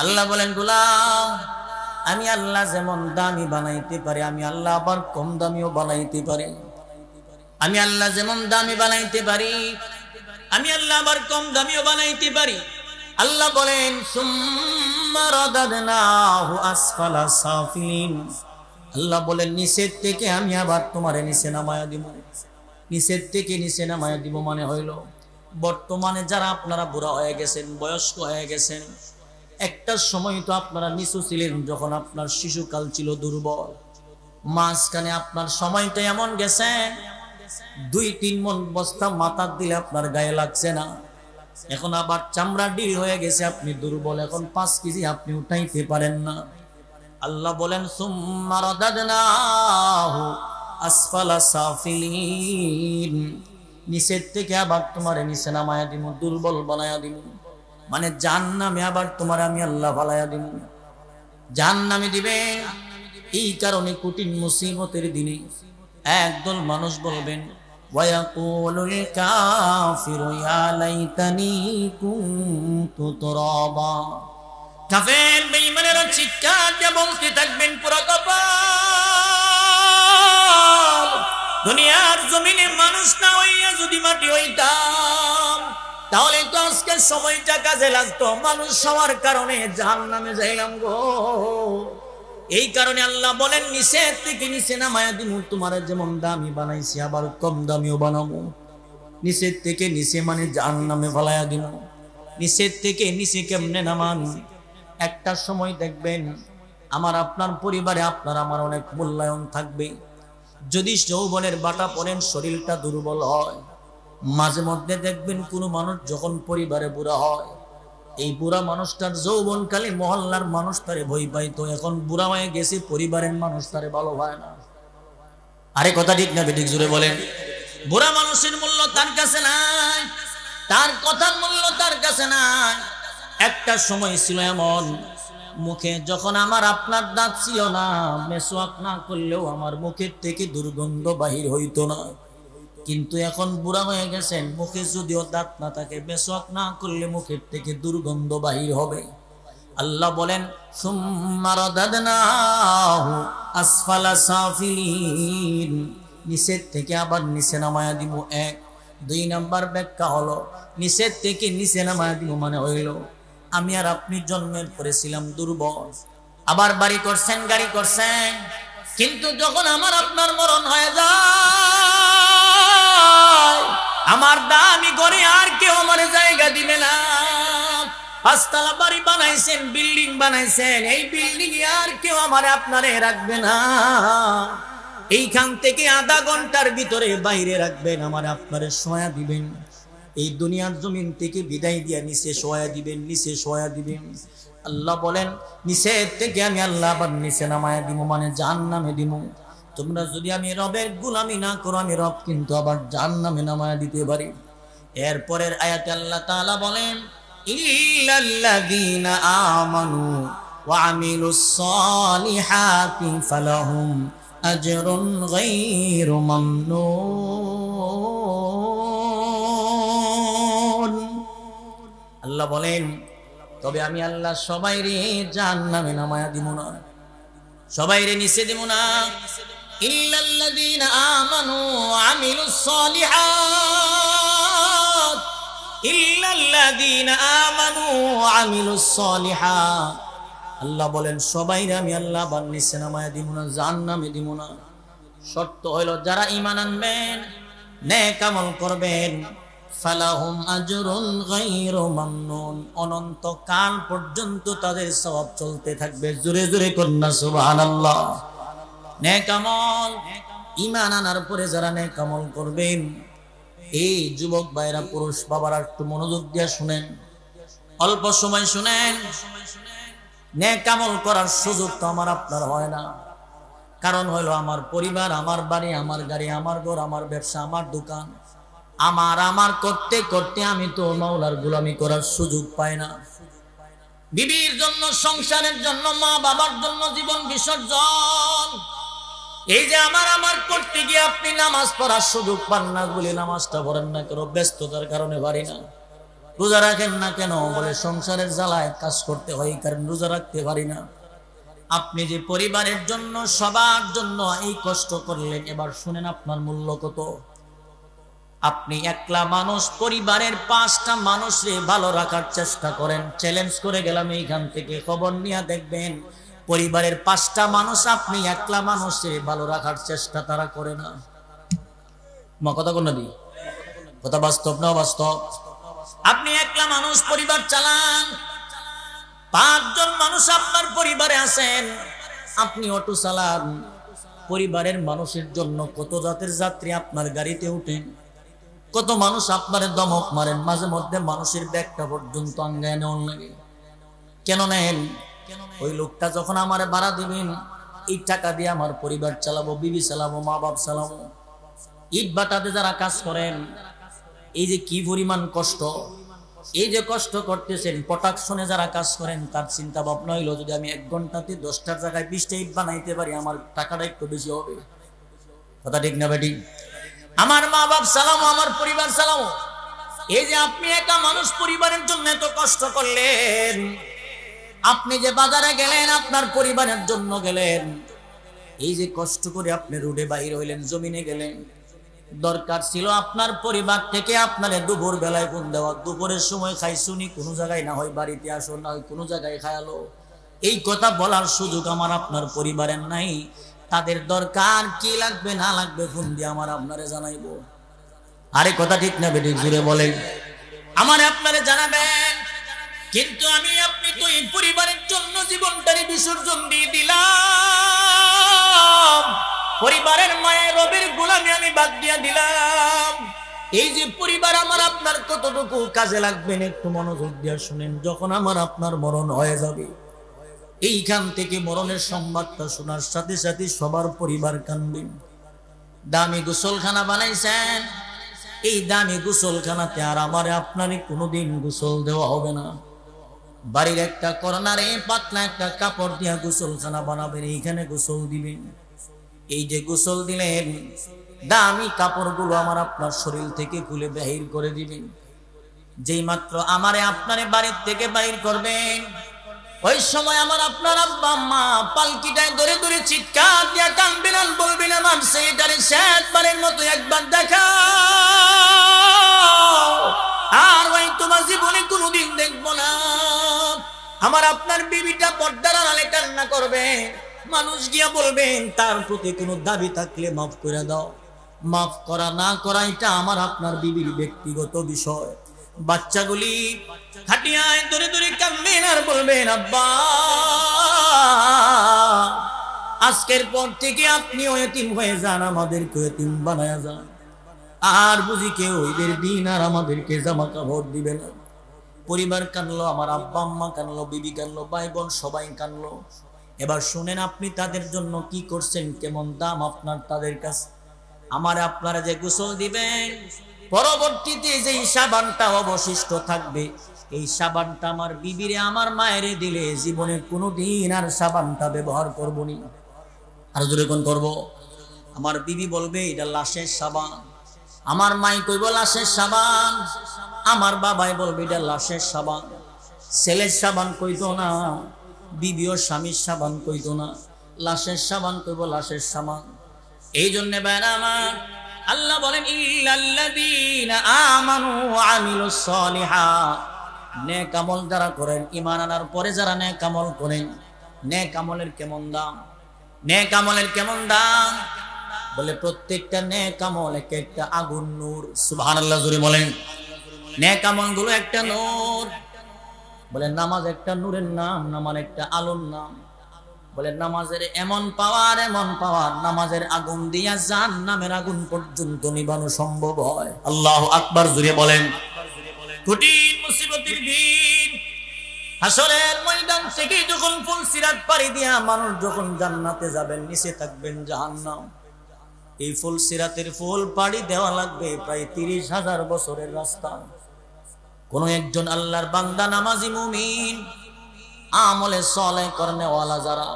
আল্লাহ বলেন গোলাম আমি আল্লাহ যেমন দামি বানাইতে পারি, আমি আল্লাহ আবার কম দামিও বানাইতে পারি। আমি আল্লাহ যেমন দামি বানাইতে পারি, আমি আল্লাহ আবার কম দামিও বানাইতে পারি। আল্লাহ বলেন সুম্মা রাদাদনাহু আসফালা সাফিলিন। আল্লাহ বলেন নিচের থেকে আমি আবার তোমারে নিচে নামায়া দিব। নিচের থেকে নিচে নামায়া দিব মানে হইল বর্তমানে যারা আপনারা বুড়া হয়ে গেছেন, বয়স্ক হয়ে গেছেন, একটা সময় তো আপনারা নিচু ছিলেন যখন আপনার শিশুকাল ছিল দুর্বল, মাঝখানে আপনার সময়টা এমন গেছে 2-3 মণ বস্তা মাথা দিলে আপনার গায়ে লাগছে না, এখন আবার চামড়া ডিল হয়ে গেছে, আপনি দুর্বল, এখন 5 কেজি আপনি উঠাইতে পারেন না। আল্লাহ বলেন সুম্মা রাদাদনাহু আসফালা সাফিলিন। নিচের থেকে আবার তোমারে নিচে নামায়া দিব, দুর্বল বানায়া দিব, মানে জাহান্নামে আবার তোমার আমি আল্লাহ ফালায়া দিব, জাহান্নামে দিবে। এই কারণে কঠিন মুসিবতের দিনে একদল মানুষ বলবেন ওয়ায়াকুলুল কাফিরু ইয়া লাইতানি কুনতু তুরাবা। কাফের বেঈমানেরা চিৎকার দিয়ে বলতে থাকবেন পুরো কপাল, দুনিয়ার জমিনে মানুষ না হইয়া যদি মাটি হইতাম তাহলে তো আজকে সময়টা কাজে লাগতো, মানুষ হওয়ার কারণে জাহান্নামে যাইলাম গো। এই কারণে আল্লাহ বলেন নিচের থেকে নিচে নামায়া দিব, তোমার যেমন দামি বানাইছি আবার কম দামিও বানাবো। নিচের থেকে নিচে মানে জাহান্নামে ফালায়া দিব। নিচের থেকে নিচে কেমনে নামান? একটা সময় দেখবেন আমার আপনার পরিবারে আপনার আমার অনেক মূল্যায়ন থাকবে। যদি যৌবনের বাটা পড়েন শরীরটা দুর্বল হয়, মাঝে মধ্যে দেখবেন কোনো মানুষ যখন পরিবারে বুড়া হয়, এই বুড়া মানুষটার যৌবনকালে মহল্লার মানুষ তারে ভয় পাইতো, এখন বুড়া হয়ে গেছে পরিবারের মানুষ তারে ভালো হয় না। আরে কথা ঠিক না বেঠিক জুড়ে বলেন? বুড়া মানুষের মূল্য তার কাছে নাই, তার কথার মূল্য তার কাছে নাই। একটা সময় ছিল এমন, মুখে যখন আমার আপনার দাঁত ছিল না, মেসওয়াক না করলেও আমার মুখের থেকে দুর্গন্ধ বাহির হইতো না। কিন্তু এখন বুড়া হয়ে গেছেন, মুখে যদিও দাঁত না থাকে, মেসওয়াক না করলে মুখের থেকে দুর্গন্ধ বাহির হবে। আল্লাহ বলেন সুম্মা রাদাদনাহু আসফালা সাফিলিন। নিচের থেকে আবার নিচে নামায়া দিব। 2 নাম্বার ব্যাখ্যা হলো নিচের থেকে নিচে নামায়া দিব মানে হইল আমি আর আপনি জন্মের পরে ছিলাম দুর্বল, আবার বাড়ি করছেন, গাড়ি করছেন, কিন্তু যখন আমার আপনার মরণ হয়ে যায়, আমার দামি ঘরে আর কেউ আমার জায়গা দিবে না। 5 তলা বাড়ি বানাইছেন, বিল্ডিং বানাইছেন, এই বিল্ডিং আর কেউ আমার আপনারে রাখবে না। এইখান থেকে আধা ঘন্টার ভিতরে বাইরে রাখবেন, আমার আপনারে শোয়া দিবেন। এই দুনিয়ার জমিন থেকে বিদায় দিয়া নিচে শোয়া দিবেন, নিচে শোয়া দিবেন। আল্লাহ বলেন নিচে থেকে আমি আল্লাহ আবার নিচে নামায়া দিব মানে জাহান্নামে দিব। তোমরা যদি আমি রবের গোলামি না করো, আমি রব কিন্তু আবার জাহান্নামে নামায়া দিতে পারি। এরপরের আয়াতে আল্লাহ তাআলা বলেন ইল্লাল্লাযীনা আমানু ওয়া আমিলুস সালিহাতি ফালাহুম আজরুন গায়রু মামনুন। আল্লাহ বলেন তবে আমি আল্লাহ সবাইরে জাহান্নামে নামায়া দিব না, সবাইরে নিচে দিব না। ইল্লাল্লাযীনা আমানু ওয়া আমিলুস সালিহাত, ইল্লাল্লাযীনা আমানু ওয়া আমিলুস সালিহাত। আল্লাহ বলেন সবাইরে আমি আল্লাহ আবার নিচে নামায়া দিব না, জাহান্নামে দিব না। শর্ত হইল যারা ঈমান আনবেন, নেক আমল করবেন, ফালাহুম আজরুন গায়রু মামনুন, অনন্ত কাল পর্যন্ত তাদের সওয়াব চলতে থাকবে। জোরে জোরে কন্যা সুবহানাল্লাহ। নেক আমল, ঈমান আনার পরে যারা নেক আমল করবেন, এই যুবক ভাইরা পুরুষ বাবারা একটু মনোযোগ দিয়ে শুনেন, অল্প সময় শুনেন। নেক আমল করার সুযোগ তো আমার আপনার হয় না। কারণ হলো আমার পরিবার, আমার বাড়ি, আমার গাড়ি, আমার ঘর, আমার ব্যবসা, আমার দোকান, আমার করতে করতে আমি তো মাওলার গোলামি করার সুযোগ পাই না। বিবির জন্য, সংসারের জন্য, মা বাবার জন্য জীবন বিসর্জন। এই যে আমার করতে গিয়ে আপনি নামাজ পড়ার সুযোগ পান না বলে নামাজটা পড়েন না কেন? ব্যস্ততার কারণে পারি না। রোজা রাখেন না কেন? বলে সংসারের জ্বালায় কাজ করতে হয়, এই কারণে রোজা রাখতে পারি না। আপনি যে পরিবারের জন্য, সবার জন্য এই কষ্ট করলেন, এবার শুনেন আপনার মূল্য কত। আপনি একলা মানুষ, পরিবারের 5টা মানুষকে ভালো রাখার চেষ্টা করেন। চ্যালেঞ্জ করে গেলাম, এইখান থেকে খবর নিয়ে দেখবেন পরিবারের 5টা মানুষ আপনি একলা মানুষকে ভালো রাখার চেষ্টা তারা করে না। মা কথা কোন দি কথা বাস্তব না বাস্তব? আপনি একলা মানুষ, পরিবার চালান, 5 জন মানুষ আপনার পরিবারে আছেন, আপনি অটো চালান, পরিবারের মানুষের জন্য কত জাতের যাত্রী আপনার গাড়িতে উঠেন, কত মানুষ আপনার দমক মারেন, মাঝে মধ্যে মানুষের ব্যাগটা পর্যন্ত আঙ্গায় নেওয়ার লাগে। কেন নেন? ওই লোকটা যখন আমার ভাড়া দিবেন, এই টাকা দিয়ে আমার পরিবার চালাবো, বিবি চালাবো, মা বাপ চালাবো। ইট বাটাতে যারা কাজ করেন, এই যে কি পরিমাণ কষ্ট, এই যে কষ্ট করতেছেন, প্রোডাকশনে যারা কাজ করেন, তার চিন্তা ভাবনা হইলো যদি আমি 1 ঘন্টাতে 10টার জায়গায় 20টা ইট বানাইতে পারি, আমার টাকাটা একটু বেশি হবে। কথা ঠিক না বেটি? আমার মা বাপ চালামো, আমার পরিবার চালামো। এই যে আপনি একা মানুষ, পরিবারের জন্য এত কষ্ট করলেন, আপনি যে বাজারে গেলেন, আপনার পরিবারের জন্য গেলেন, এই যে কষ্ট করে আপনি রোডে বাইর হইলেন, জমিনে গেলেন, দরকার ছিল আপনার পরিবার থেকে আপনারে দুপুর বেলায় ফোন দেওয়া, দুপুরের সময় খাইছুনি, কোনো জায়গায় না হয় বাড়িতে আসো, না হয় কোনো জায়গায় খায়ালো। এই কথা বলার সুযোগ আমার আপনার পরিবারের নাই। তাদের দরকার কি লাগবে না লাগবে ফোন দিয়ে আমার আপনারে জানাইবো। আরে কথা ঠিক না বেটি? জুড়ে বলেন। আমার আপনারে জানাবেন, কিন্তু আমি আপনি তো এই পরিবারের জন্য জীবনটারে বিসর্জন দিয়ে দিলাম। পরিবারের মায়ের রবের গোলামি আমি বাদ দিয়ে দিলাম। এই যে পরিবার আমার আপনার কতটুকু কাজে লাগবেন একটু মনোযোগ দিয়ে শুনেন। যখন আমার আপনার মরণ হয়ে যাবে, এইখান থেকে মরণের সংবাদটা শোনার সাথে সাথে সবার পরিবার কাঁদবেন। দামি গোসলখানা বানাইছেন, এই দামি গোসলখানাতে আর আমারে আপনারে কোনোদিন গোসল দেওয়া হবে না। বাড়ির একটা কর্নারে পাতলা একটা কাপড় দিয়া গোসলখানা বানাবেন, এইখানে গোসল দিবেন। এই যে গোসল দিলেন, দামি কাপড়গুলো আমার আপনার শরীর থেকে খুলে বাহির করে দিবেন। যেই মাত্র আমারে আপনারে বাড়ির থেকে বাহির করবেন, ওই সময় আমার আপনার আব্বা আম্মা পালকিটায় ধরে ধরে চিৎকার দিয়া কাঁদবেন আর বলবেন, আমার ছেলেটারে শেষবারের মতো একবার দেখাও, আর ওই তোমার জীবনে কোনোদিন দেখবো না। আমার আপনার বিবিটা পর্দার আড়ালে কান্না করবে, মানুষ গিয়া বলবেন তার প্রতি কোনো দাবি থাকলে মাফ করে দাও। মাফ করা না করা এটা আমার আপনার বিবির ব্যক্তিগত বিষয়। বাচ্চাগুলি খাটিয়ায় ধরে ধরে কাঁদবেন আর বলবেন, আব্বা আজকের পর থেকে আপনিও এতিম হয়ে যান, আমাদেরকে এতিম বানায়া যান। আর বুঝি কেউ ঈদের দিন আর আমাদেরকে জামা কাপড় দিবে না। পরিবার কানলো, আমার আব্বা আম্মা কানলো, বিবি কানলো, ভাই বোন সবাই কানলো। এবার শুনেন আপনি তাদের জন্য কি করছেন, কেমন দাম আপনার তাদের কাছে। আমার আপনারা যে গোসল দিবেন, পরবর্তীতে যে সাবানটা অবশিষ্ট থাকবে, এই সাবানটা আমার বিবিরে আমার মায়েরে দিলে জীবনে কোনোদিন আর সাবানটা ব্যবহার করবো নি। আর জোরে কোন করবো? আমার বিবি বলবে এটা লাশের সাবান, আমার মাই কইব লাশের সাবান, আমার বাবাই বলবে এটা লাশের সাবান। ছেলের সাবান কইতো না, বিবিও স্বামীর সাবান কইতো না, লাশের সাবান কইব লাশের সাবান। এই জন্য বাইরা আমার আল্লাহ বলেন, ইল্লাল্লাযীনা আমানু ওয়া আমিলুস সলিহাত, নেক আমল যারা করেন, ঈমান আনার পরে যারা নেক আমল করেন, নেক আমলের কেমন দাম, নেক আমলের কেমন দাম। বলে প্রত্যেকটা নেক আমল এক একটা আগুন নূর। সুবহানাল্লাহ জোরে বলেন। নেক আমল গুলো একটা নূর। বলে নামাজ একটা নূরের নাম, নামাজ একটা আলোর নাম। বলে নামাজের এমন পাওয়ার, নামাজের আগুন দিয়া জাহান্নামের আগুন পর্যন্ত নিভানো সম্ভব হয়। আল্লাহু আকবার জোরে বলেন। কঠিন মুসিবতের দিন, হাসরের ময়দান থেকে যখন ফুলসিরাত পাড়ি দিয়া মানুষ যখন জান্নাতে যাবেন, নিচে থাকবেন জাহান্নাম। এই ফুলসিরাতের ফুল পাড়ি দেওয়া লাগবে প্রায় 30,000 বছরের রাস্তা। কোন একজন আল্লাহর বান্দা, নামাজি মুমিন, আমলে সালেহ করনেওয়ালা যারা,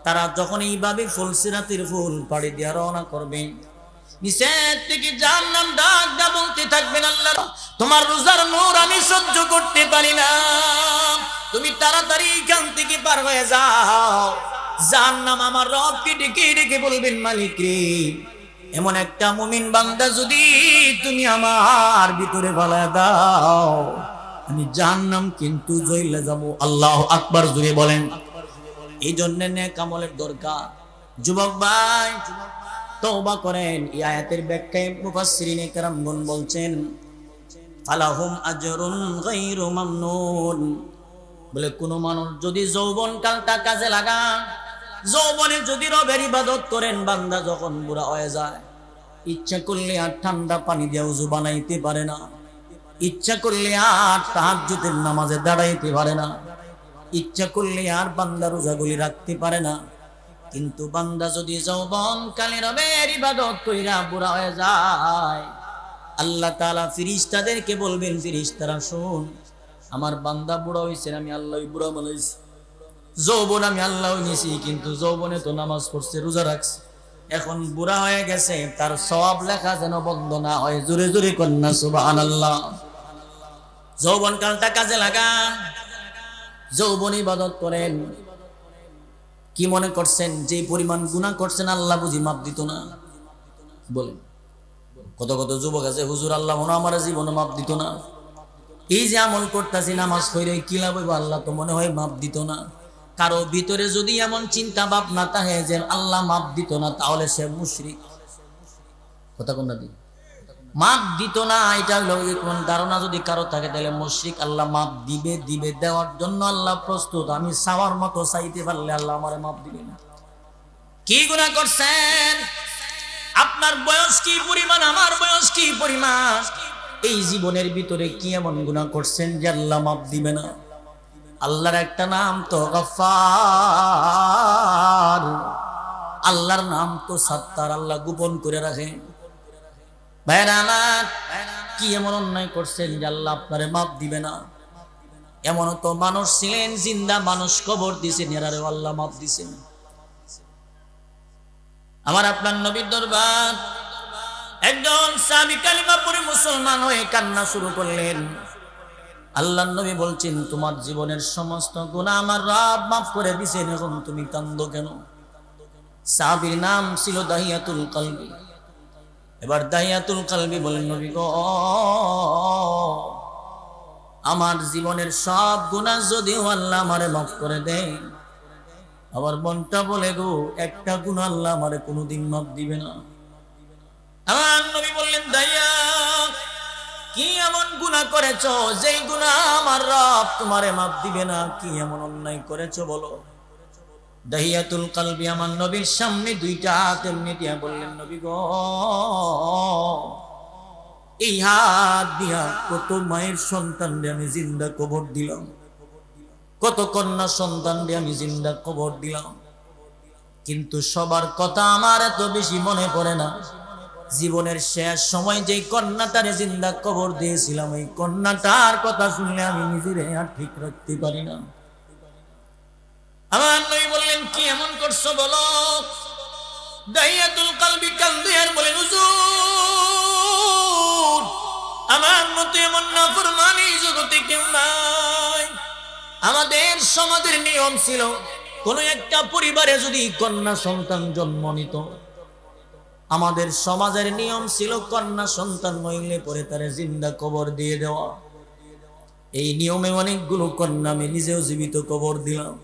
তারা যখন এইভাবে ফুলসিরাতের ফুল পাড়ি দিয়া রওনা করবেন, নিচের থেকে জাহান্নাম ডাক দা বলতে থাকবেন, আল্লাহ তোমার রোজার নূর আমি সহ্য করতে পারি না, তুমি তাড়াতাড়ি এখান থেকে পার হয়ে যাও। জাহান্নাম আমার রবকে ডেকে ডেকে বলবেন, মালিক রে, এমন একটা মুমিন বান্দা যদি তুমি আমার ভিতরে ফালায় দাও, আমি জাহান্নাম কিন্তু জ্বলে যাব। আল্লাহু আকবার জোরে বলেন। এই জন্য নেক আমলের দরকার। যুবক ভাই, তওবা করেন। এই আয়াতের ব্যাখ্যায় মুফাসসিরিনে কেরামগণ বলছেন, ফালাহুম আজরুন গায়রু মামনুন। বলে কোন মানুষ যদি যৌবন কালটা কাজে লাগান, যৌবনে যদি রবের ইবাদত করেন, বান্দা যখন বুড়া হয়ে যায়, ইচ্ছা করলে আর ঠান্ডা পানি দিয়ে ওযু বানাইতে পারে না, ইচ্ছা করলে আর তাহাজ্জুদের নামাজে দাঁড়াইতে পারে না, ইচ্ছা করলে আর বান্দা রোজাগুলি রাখতে পারে না। কিন্তু বান্দা যদি যৌবন কালে রবের ইবাদত কইরা বুড়া হয়ে যায়, আল্লাহ তাআলা ফেরেশতাদেরকে বলবেন, ফেরেশতারা শুন, আমার বান্দা বুড়া হইছে, আমি আল্লাহই বুড়া বানাইছি। যৌবন আমি আল্লাহই নিছি, কিন্তু যৌবনে তো নামাজ পড়ছে, রোজা রাখছে, এখন বুড়া হয়ে গেছে, তার সওয়াব লেখা যেন বন্ধ না হয়। জোরে জোরে কন্যা সুবহানাল্লাহ। যৌবন কালটা কাজে লাগান, যৌবন ইবাদত করেন। কি মনে করছেন যে পরিমাণ গুনাহ করছেন আল্লাহ বুঝি মাপ দিত না? বলেন। কত কত যুবক আছে, হুজুর আল্লাহ মনে আমার জীবনে মাপ দিত না, এই যে আমল করতেছি নামাজ পড়ে কি লাভ হইব, আল্লাহ তো মনে হয় মাপ দিত না। কারো ভিতরে যদি এমন চিন্তা ভাবনা থাকে যে আল্লাহ মাপ দিত না, তাহলে সে মুশরিক। কথা কোন না, মাপ দিত না, এটা হলো কোন ধারণা যদি কারো থাকে, তাহলে মুশরিক। আল্লাহ মাপ দিবে, দিবে, দেওয়ার জন্য আল্লাহ প্রস্তুত। আমি চাওয়ার মতো চাইতে পারলে আল্লাহ আমারে মাপ দিবে না। কি গুনাহ করছেন? আপনার বয়স কি পরিমাণ, আমার বয়স কি পরিমাণ, এই জীবনের ভিতরে কি এমন গুনাহ করছেন যে আল্লাহ মাপ দিবে না? আল্লাহর একটা নাম তো গফফার, আল্লাহর নাম তো সাত্তার, আল্লাহ গোপন করে রাখেন। ভাইরা আমার, কি এমন অন্যায় করছেন যে আল্লাহ আপনারে মাপ দিবে না? এমন তো মানুষ ছিলেন, জিন্দা মানুষ, কবর দিছেন, এরারে আল্লাহ মাপ দিছেন। আমার আপনার নবীর দরবার একজন সাহাবী কালিমা পড়ে মুসলমান হয়ে কান্না শুরু করলেন। আল্লাহর নবী বলছেন, তোমার জীবনের সমস্ত গুনাহ আমার রব মাফ করে দিয়েছেন, এখন তুমি কান্দো কেন? সাহাবীর নাম ছিল দাহিয়াতুল কলবি। এবার দাহিয়াতুল কলবি বলেন, নবী গো, আমার জীবনের সব গুনাহ যদিও আল্লাহ আমারে মাফ করে দেয়, আমার মনটা বলে গো, একটা গুনাহ আল্লাহ আমারে কোনোদিন মাফ দিবে না। আমার নবী বললেন, দাইয়া, কি এমন গুনাহ করেছো যেই গুনাহ আমার রব তোমারে মাফ দিবে না? কি এমন অন্যায় করেছো বলো? দাহিয়াতুল কলবি আমার নবীর সামনে দুইটা হাত এমনি দিয়া বললেন, নবী গো, এই হাত দিয়া কত মায়ের সন্তানরে আমি জিন্দা কবর দিলাম, কত কন্যা সন্তানরে আমি জিন্দা কবর দিলাম, কিন্তু সবার কথা আমার এত বেশি মনে পড়ে না। জীবনের শেষ সময় যেই কন্যাটারে জিন্দা কবর দিয়েছিলাম, এই কন্যাটার কথা শুনলে আমি নিজের আর ঠিক রাখতে পারি না। আমার নবী বললেন, কি এমন করছো বলো? দাহিয়াতুল কলবি কান্দে আর বলেন, হুজুর, আমার মতো এমন নাফরমানি জগতে কেউ নাই। আমাদের সমাজের নিয়ম ছিল, কোন একটা পরিবারে যদি কন্যা সন্তান জন্ম নিত, আমাদের সমাজের নিয়ম ছিল কন্যা সন্তান হইলে পরে তারে জিন্দা কবর দিয়ে দেওয়া। এই নিয়মে অনেকগুলো কন্যা আমি নিজেও জীবিত কবর দিলাম।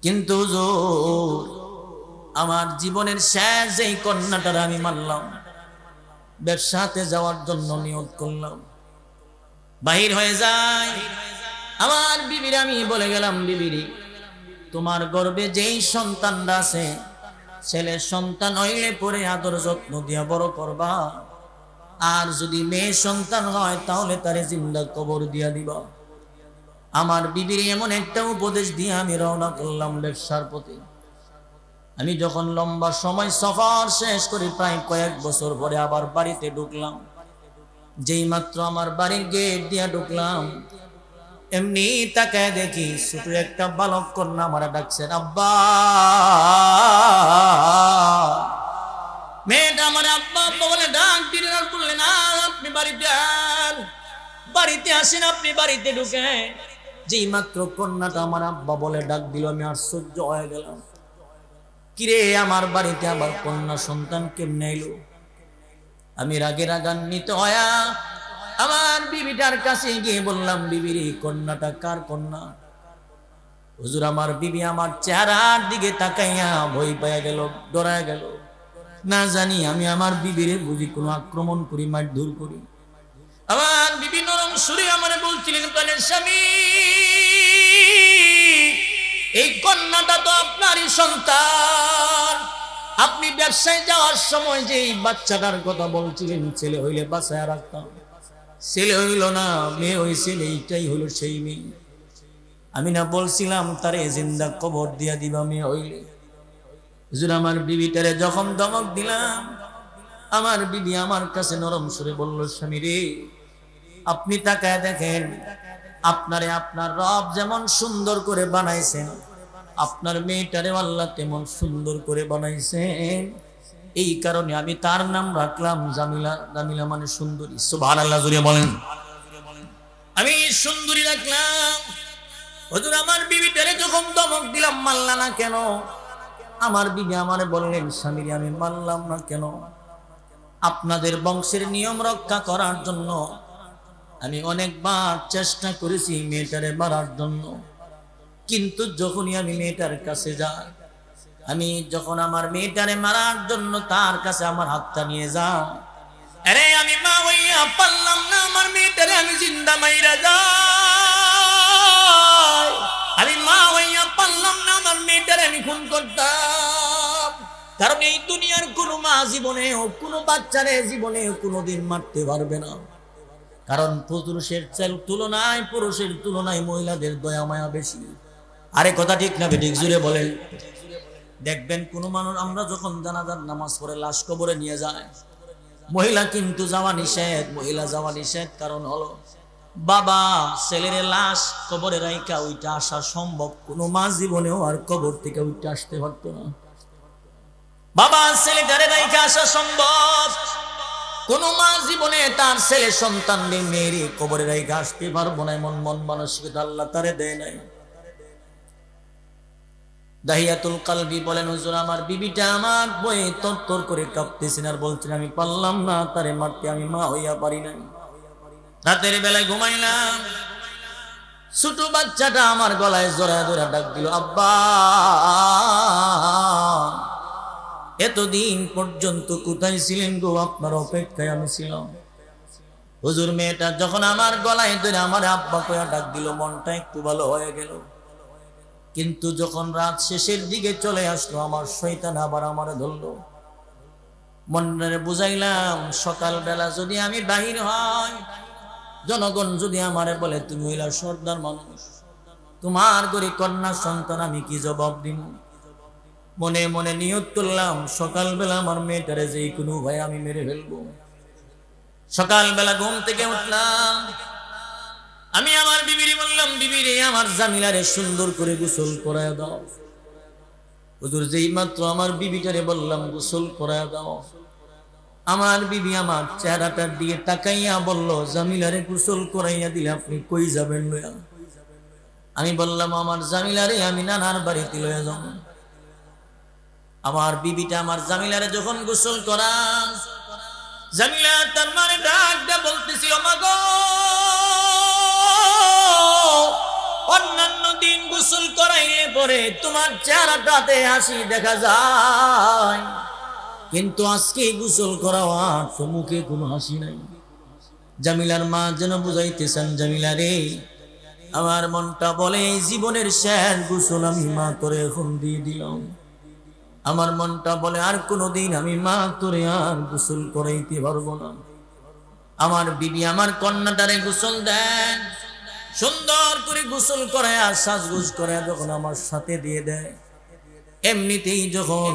কিন্তু আমার জীবনের শেষ যেই কন্যাটার আমি মানলাম, ব্যবসাতে যাওয়ার জন্য নিয়ত করলাম, বাহির হয়ে যায়। আমার বিবির আমি বলে গেলাম, বিবিরি তোমার গর্ভে যেই সন্তানটা আছে, ছেলের সন্তান হইলে পরে আদর যত্ন দিয়া বড় করবা, আর যদি মেয়ে সন্তান হয় তাহলে তারে জিন্দা কবর দিয়া দিবা। আমার বিবির এমন একটা উপদেশ দিয়ে আমি রওনা করলাম ব্যবসার প্রতি। আমি যখন লম্বা সময় সফর শেষ করি, প্রায় কয়েক বছর পরে আবার বাড়িতে ঢুকলাম। যেই মাত্র আমার বাড়ির গেট দিয়া ঢুকলাম, এমনি তাকায় দেখি ছোট একটা বালক কন্যা আমার ডাকছেন, আব্বা। মেয়েটা আমার আব্বা আব্বা বলে ডাক দিলেন, আর বললেন আপনি বাড়িতে আসেন, আপনি বাড়িতে ঢুকে। যেই মাত্র কন্যাটা আমার আব্বা বলে ডাক দিল, আমি আশ্চর্য হয়ে গেলাম। কিরে, আমার বাড়িতে আবার কন্যা সন্তান কেমনে এলো? আমি রাগে রাগান্বিত হয়া আমার বিবিটার কাছে গিয়ে বললাম, বিবির এই কন্যাটা কার কন্যা? হুজুর, আমার বিবি আমার চেহারার দিকে তাকাইয়া ভয় পেয়ে গেল, ডরায় গেল। না জানি আমি আমার বিবিরে বুঝি কোনো আক্রমণ করি, মারধর করি। আমার বিবি নরম সুরে আমার বলছিলেন, প্রাণের স্বামী, এই কন্যাটা তো আপনারই সন্তান। আপনি ব্যবসায় যাওয়ার সময় যে এই বাচ্চাটার কথা বলছিলেন, ছেলে হইলে বাঁচায় রাখতাম, ছেলে হইল না, মেয়ে হয়েছে, এইটাই হইল সেই মেয়ে। আমি না বলছিলাম তারে জিন্দা কবর দিয়া দিবা মেয়ে হইলে? হুজুর, আমার বিবিটারে যখন ধমক দিলাম, আমার বিবি আমার কাছে নরম সুরে বলল, স্বামী রে, আপনি তাকায় দেখেন, আপনারে আপনার রব যেমন সুন্দর করে বানাইছেন, আপনার মেয়েটারে আল্লাহ তেমন সুন্দর করে বানাইছেন। এই কারণে আমি তার নাম রাখলাম জামিলা। জামিলা মানে সুন্দরী। সুবহানাল্লাহ জুড়ে বলেন। আমি সুন্দরী রাখলাম। হুজুর, আমার বিবিটারে যখন ধমক দিলাম, মানলা না কেন? আমার বিবি আমারে বললেন, স্বামী রে, আমি মানলাম না কেন? আপনাদের বংশের নিয়ম রক্ষা করার জন্য আমি অনেকবার চেষ্টা করেছি মেয়েটারে মারার জন্য, কিন্তু যখনই আমি মেয়েটার কাছে যাই, আমি যখন আমার মেয়েটারে মারার জন্য তার কাছে আমার হাতটা নিয়ে যাই, আরে আমি মা হইয়া পারলাম না আমার মেয়েটারে আমি জিন্দা মাইরা যাই। আমি মা হইয়া পারলাম না আমার মেয়েটারে আমি খুন করতাম। কারণ এই দুনিয়ার কোনো মা জীবনেও, কোনো বাচ্চারে জীবনেও কোনোদিন মারতে পারবে না। কারণ পুরুষের তুলনায় মহিলাদের দয়া মায়া বেশি। আরে কথা ঠিক না বেঠিক? জুড়ে বলেন। দেখবেন কোন মানুষ, আমরা যখন জানাজার নামাজ পড়ে লাশ কবরে নিয়ে যায়, মহিলা কিন্তু যাওয়া নিষেধ, মহিলা যাওয়া নিষেধ। কারণ হলো, বাবা ছেলের লাশ কবরে রাইকা ওইটা আসা সম্ভব, কোনো মা জীবনেও আর কবর থেকে ওইটা আসতে পারতো না। বাবা ছেলেটারে রাইকা আসা সম্ভব, কোন মা জীবনে তার ছেলে সন্তান মেয়েরে কবরে রাইকা আসতে পারবো না, এমন মন মানসিকতা আল্লাহ তারে দেয় নাই। দাহিয়াতুল কালবি বলেন, হুজুর, আমার বিবিটা আমার বয়ে তরতর করে কাঁপতেছেন আর বলছেন, আমি পারলাম না তারে মারতে, আমি মা হইয়া পারি নাই। রাতের বেলায় ঘুমাইলাম, ছোট বাচ্চাটা আমার গলায় জড়ায় ধরে ডাক দিল, আব্বা। এতদিন পর্যন্ত কোথায় ছিলেন গো? আপনার অপেক্ষায় আমি ছিলাম। হুজুর, মেয়েটা যখন আমার গলায় ধরে আমার আব্বা কয়া ডাক দিল, মনটা একটু ভালো হয়ে গেল। কিন্তু যখন রাত শেষের দিকে চলে আসলো, আমার শয়তান আবার আমারে ধরলো। মনে বুঝাইলাম, সকালবেলা যদি আমি বাহির হই, জনগণ যদি আমারে বলে তুমি হইলা সর্দার মানুষ, তোমার গরি কন্যা সন্তান, আমি কি জবাব দিব? মনে মনে নিয়ত করলাম, সকালবেলা আমার মেয়েটারে যে কোনো ভাই আমি মেরে ফেলবো। সকালবেলা ঘুম থেকে উঠলাম, আমি আমার বিবিরে বললাম, বিবিরে, আমার জামিলারে সুন্দর করে গোসল করায় দাও। হুজুর, যেই মাত্র আমার বিবিটারে বললাম গোসল করায় দাও, আমার বিবি আমার চেহারাটার দিকে তাকাইয়া বলল, জামিলারে গোসল করাইয়া দিলে আপনি কই যাবেন লইয়া? আমি বললাম, আমার জামিলারে আমি নানার বাড়িতে লইয়া যাব। আমার বিবিটা আমার জামিলারে যখন গোসল করান, জামিলা তার মানে ডাক দিয়ে বলতেছিল, মা গো, অন্যান্য দিন গোসল করাইলে পরে তোমার চেহারাটাতে হাসি দেখা যায়, কিন্তু আজকে গোসল করা তো মুখে কোনো হাসি নাই। জামিলার মা যেন বুঝাইতেছেন, জামিলা রে, আমার মনটা বলে জীবনের শেষ গোসল আমি মা তোরে এখন দিয়ে দিলাম। আমার মনটা বলে আর কোনোদিন আমি মা তোরে আর গোসল করাইতে পারবো না। আমার বিবি আমার কন্যাটারে গোসল দেন, সুন্দর করে গোসল করে আর সাজগোজ করে যখন আমার সাথে দিয়ে দেয়, এমনিতেই যখন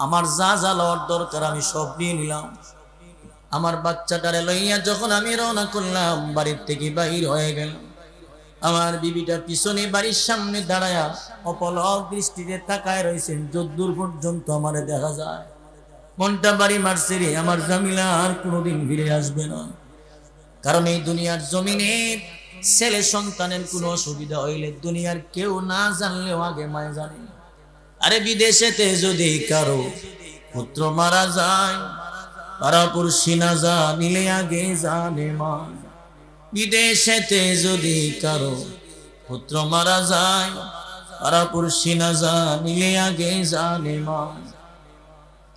আমার যা যা লওয়ার দরকার আমি সব নিয়ে নিলাম। আমার বাচ্চাটারে লইয়া যখন আমি রওনা করলাম, বাড়ির থেকে বাহির হয়ে গেলাম, আমার বিবিটা পিছনে বাড়ির সামনে দাঁড়ায়া অপলক দৃষ্টিতে তাকায় রয়েছেন, যদ্দূর পর্যন্ত আমারে দেখা যায়। মনটা বাড়ি মারছে রে, আমার জামিলা আর কোনোদিন ফিরে আসবে না। কারণ এই দুনিয়ার জমিনে ছেলে সন্তানের কোনো অসুবিধা হইলে দুনিয়ার কেউ না জানলেও আগে মায় জানে। আরে বিদেশেতে যদি কারো পুত্র মারা যায়, পারাপুরসি না জানিলে আগে জানে মা। বিদেশেতে যদি কারো পুত্র মারা যায়, পারাপুরসি না জানিলে আগে জানে মা।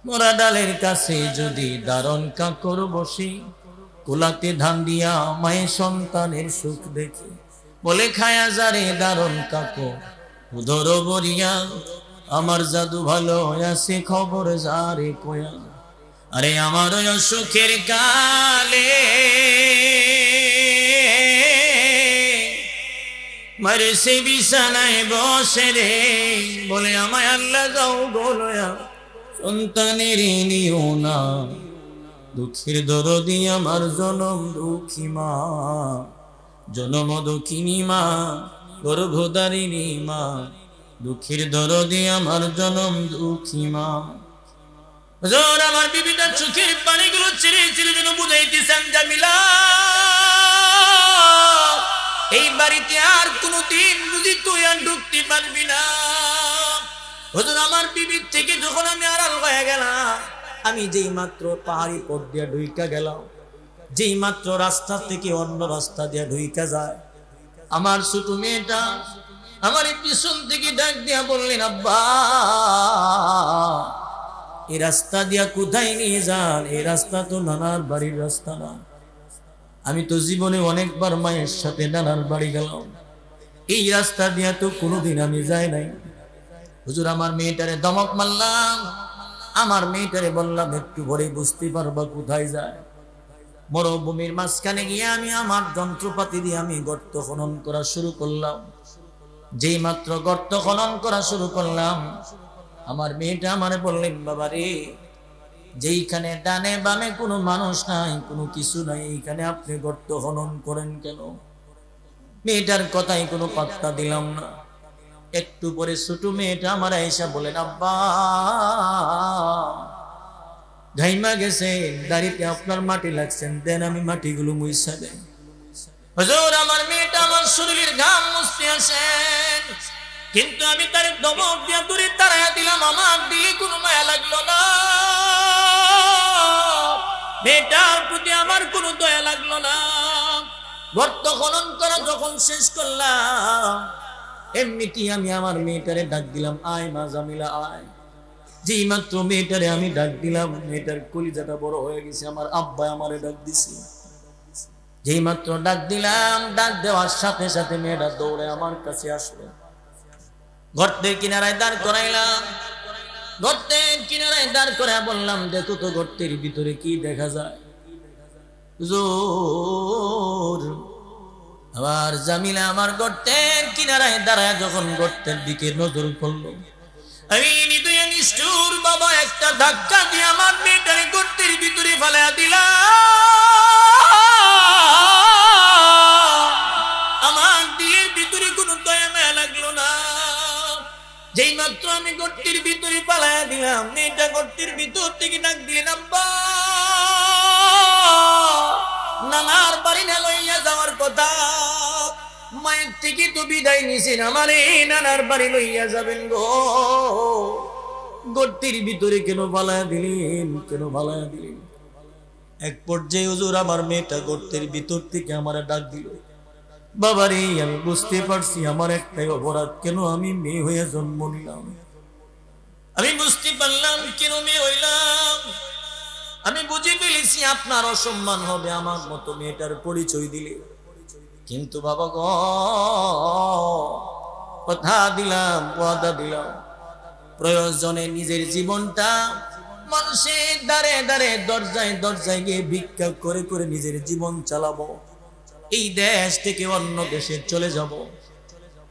মোরা ডালের কাছে যদি দারণ কাকর বসে, কোলাতে ধান দিয়া মায়ের সন্তানের সুখ দেখে, বলে খায়া যারে দারণ কাকর উদর বরিয়া, আমার জাদু ভালো আছে খবর যারে কয়া। আরে আমার সুখের কালে মারে সে বিছানায় বসে রে, বলে আমায় আল্লাহ যাও গোলয়া সন্তানের নিও না, দুঃখের দরদি আমার জনম দুঃখী মা, জনম দুঃখিনী মা, গর্ভধারিণী মা, দুঃখের দরদি আমার জনম দুঃখী মা। হুজুর আমার বিবিটার চোখের পানিগুলো ছেড়ে ছেড়ে যেন বুঝাইতেছেন, জামিলা এই বাড়িতে আর কোনোদিন বুঝি তুই আর ঢুকতে পারবি না। হুজুর আমার বিবির থেকে যখন আমি আড়াল হয়ে গেলাম, আমি যেই মাত্র পাহাড়ি পথ দিয়ে ঢুইকা গেলাম, যেই মাত্র রাস্তা থেকে অন্য রাস্তা দিয়ে ঢুইকা যায়, আমার ছোট মেয়েটা আমার পিছন থেকে ডাক দিয়া বললেন, আব্বা এই রাস্তা দিয়া কোথায় নিয়ে যান? এই রাস্তা তো নানার বাড়ির রাস্তা না। আমি তো জীবনে অনেকবার মায়ের সাথে নানার বাড়ি গেলাম, এই রাস্তা দিয়া তো কোনোদিন আমি যাই নাই। হুজুর আমার মেয়েটারে দমক মারলাম, আমার মেয়েটারে বললাম একটু পরে বুঝতে পারবা কোথায় যায়। মরুভূমির মাঝখানে গিয়ে আমি আমার যন্ত্রপাতি দিয়ে আমি গর্ত খনন করা শুরু করলাম। যেই মাত্র গর্ত খনন করা শুরু করলাম, আমার মেয়েটা আমারে বললেন, বাবা রে, যেইখানে ডানে বামে কোনো মানুষ নাই, কোনো কিছু নাই, এইখানে আপনি গর্ত খনন করেন কেন? মেয়েটার কথাই কোনো পাত্তা দিলাম না। একটু পরে ছোট মেয়েটা আমার আয়েশা বলেন, আব্বা ঘাইমা গেছে, দাড়িতে আপনার মাটি লাগছেন, দেন আমি মাটিগুলো মুইছা দেই। হুজুর আমার মেয়েটা আমার শরীরের ঘাম মুছতে আসেন, কিন্তু আমি তার দমক দিয়া দূরে তাড়াইয়া দিলাম, আমার দিলে কোনো মায়া লাগলো না, মেয়েটার প্রতি আমার কোনো দয়া লাগলো না। গর্ত খনন করা যখন শেষ করলাম, এমনিতেই আমি আমার মেয়েটারে ডাক দিলাম, আয় মা জামিলা আয়। যেই মাত্র মেয়েটারে আমি ডাক দিলাম, মেয়েটার কলিজাটা বড় হয়ে গেছে, আমার আব্বা আমারে ডাক দিছে। যেই মাত্র ডাক দিলাম, ডাক দেওয়ার সাথে সাথে মেয়েটা দৌড়ে আমার কাছে আসলো। গর্তের কিনারায় দাঁড় করাইলাম, গর্তের কিনারায় দাঁড় করায় বললাম, দেখো তো গর্তের ভিতরে কি দেখা যায়। হুজুর আবার জামিলা আমার গর্তের কিনারায় দাঁড়ায় যখন গর্তের দিকে নজর করলো, আমি নিতুয়া নিষ্ঠুর বাবা একটা ধাক্কা দিয়ে আমার মেয়েটারে গর্তের ভিতরে ফেলা দিলাম। আমার দিলের ভিতরে কোনো দয়া মায়া লাগলো না। যেই মাত্র আমি গর্তের ভিতরে পালায়া দিলাম, মেয়েটা গর্তের ভিতর থেকে ডাক দিলেন, আব্বা নানার বাড়ি না লইয়া যাওয়ার কথা, মায়ের থেকে তো বিদায় নিছেন, আমার এই নানার বাড়ি লইয়া যাবেন গো। গর্তের ভিতরে কেন পালায়া দিলেন, কেন পালায়া দিলেন? এক পর্যায়ে হুজুর আমার মেয়েটা গর্তের ভিতর থেকে আমার ডাক দিল, বাবারে আমি বুঝতে পারছি আমার একটাই অপরাধ, কেন আমি মেয়ে হয়ে জন্ম নিলাম। আমি বুঝতে পারলাম কেন মেয়ে হইলাম। আমি বুঝে ফেলেছি আপনার অসম্মান হবে আমার মতো মেয়েটার পরিচয় দিলে। কিন্তু বাবা গো, কথা দিলাম, ওয়াদা দিলাম, প্রয়োজনে নিজের জীবনটা মানুষের দ্বারে দ্বারে দরজায় দরজায় গিয়ে ভিক্ষা করে করে নিজের জীবন চালাবো, এই দেশ থেকে অন্য দেশে চলে যাব।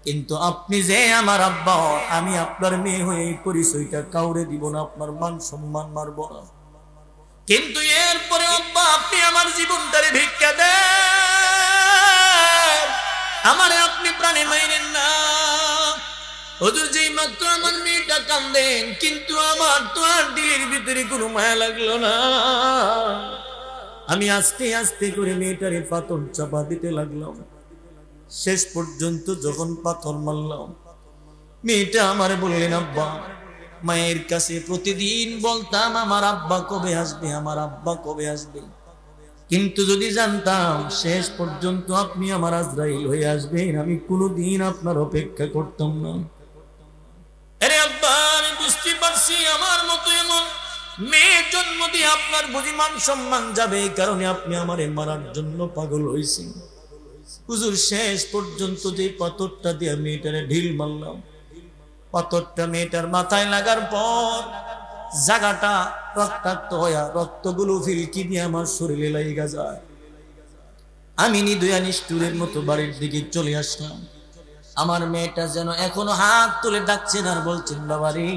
কিন্তু আপনি যে আমার আব্বা, আমি আপনার মেয়ে হয়ে এই পরিচয়টা কাউরে দিব না, আপনার মান সম্মান মারব না। কিন্তু এরপরে আব্বা আপনি আমার জীবনটারে ভিক্ষা দেন, আমারে আপনি প্রাণে মাইরেন না। হুজুর যেই মাত্র আমার মেয়েটা কান্দেন, কিন্তু আমার তো আর দিলের ভিতরে কোনো মায়া লাগলো না। আমি আস্তে আস্তে করে মেয়েটারে পাথর চাপা দিতে লাগলাম। শেষ পর্যন্ত যখন পাথর মারলাম, মেয়েটা আমার বললেন আব্বা। মায়ের কাছে প্রতিদিন বলতাম আমার আব্বা কবে আসবে, আমার আব্বা কবে আসবে। কিন্তু যদি জানতাম শেষ পর্যন্ত আপনি আমার আজরাইল হয়ে আসবেন, আমি কোনোদিন আপনার অপেক্ষা করতাম না। আরে আব্বা, আমি বুঝতে পারছি আমার মতো এমন মেয়ে জন্ম দিয়ে আপনার বুঝি মান সম্মান যাবে, এই কারণে আপনি আমারে মারার জন্য পাগল হয়েছেন। হুজুর শেষ পর্যন্ত যে পাথরটা দিয়ে মেয়েটারে ঢিল মারলাম, পাথরটা মেয়েটার মাথায় লাগার পর জায়গাটা রক্তাক্ত হইয়া রক্তগুলো ফিলকি দিয়ে আমার শরীরে লাগা যায়। আমি নিদয়া নিষ্ঠুরের মতো বাড়ির দিকে চলে আসলাম। আমার মেয়েটা যেন এখনো হাত তুলে ডাকছেন আর বলছেন, বাবারে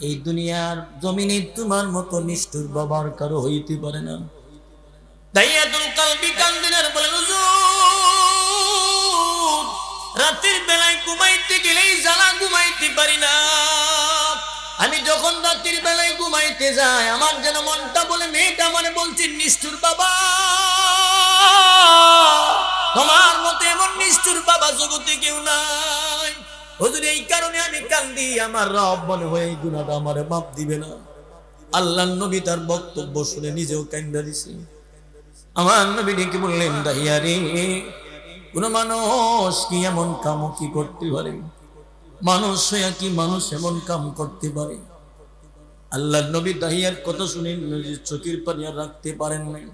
এই দুনিয়ার জমিনে তোমার মতো নিষ্ঠুর বাবার কারো হইতে পারে না। দাইয়াতুল কালবি কান্দেন আর বলেন, হুজুর রাতের বেলায় ঘুমাইতে গেলেই জ্বালা, ঘুমাইতে পারি না। আমি যখন রাতের বেলায় ঘুমাইতে যাই, আমার যেন মনটা বলে মেয়েটা মানে বলছে নিষ্ঠুর বাবা, তোমার মতো এমন নিষ্ঠুর বাবা জগতে কেউ নাই। হুজুর এই কারণে আমি কান্দি, আমার রব মনে হয় এই গুনাহটা আমারে মাফ দিবে না। আল্লাহর নবী তার বক্তব্য শুনে নিজেও কান্দা দিছে। আমার নবী ডেকে বললেন, দাহিয়া রে, কোন মানুষ কি এমন কাম কি করতে পারে? মানুষ হইয়া কি মানুষ এমন কাম করতে পারে? আল্লাহর নবী দাহিয়ার কথা শুনে নিজের চোখের পানি আর রাখতে পারেন নাই।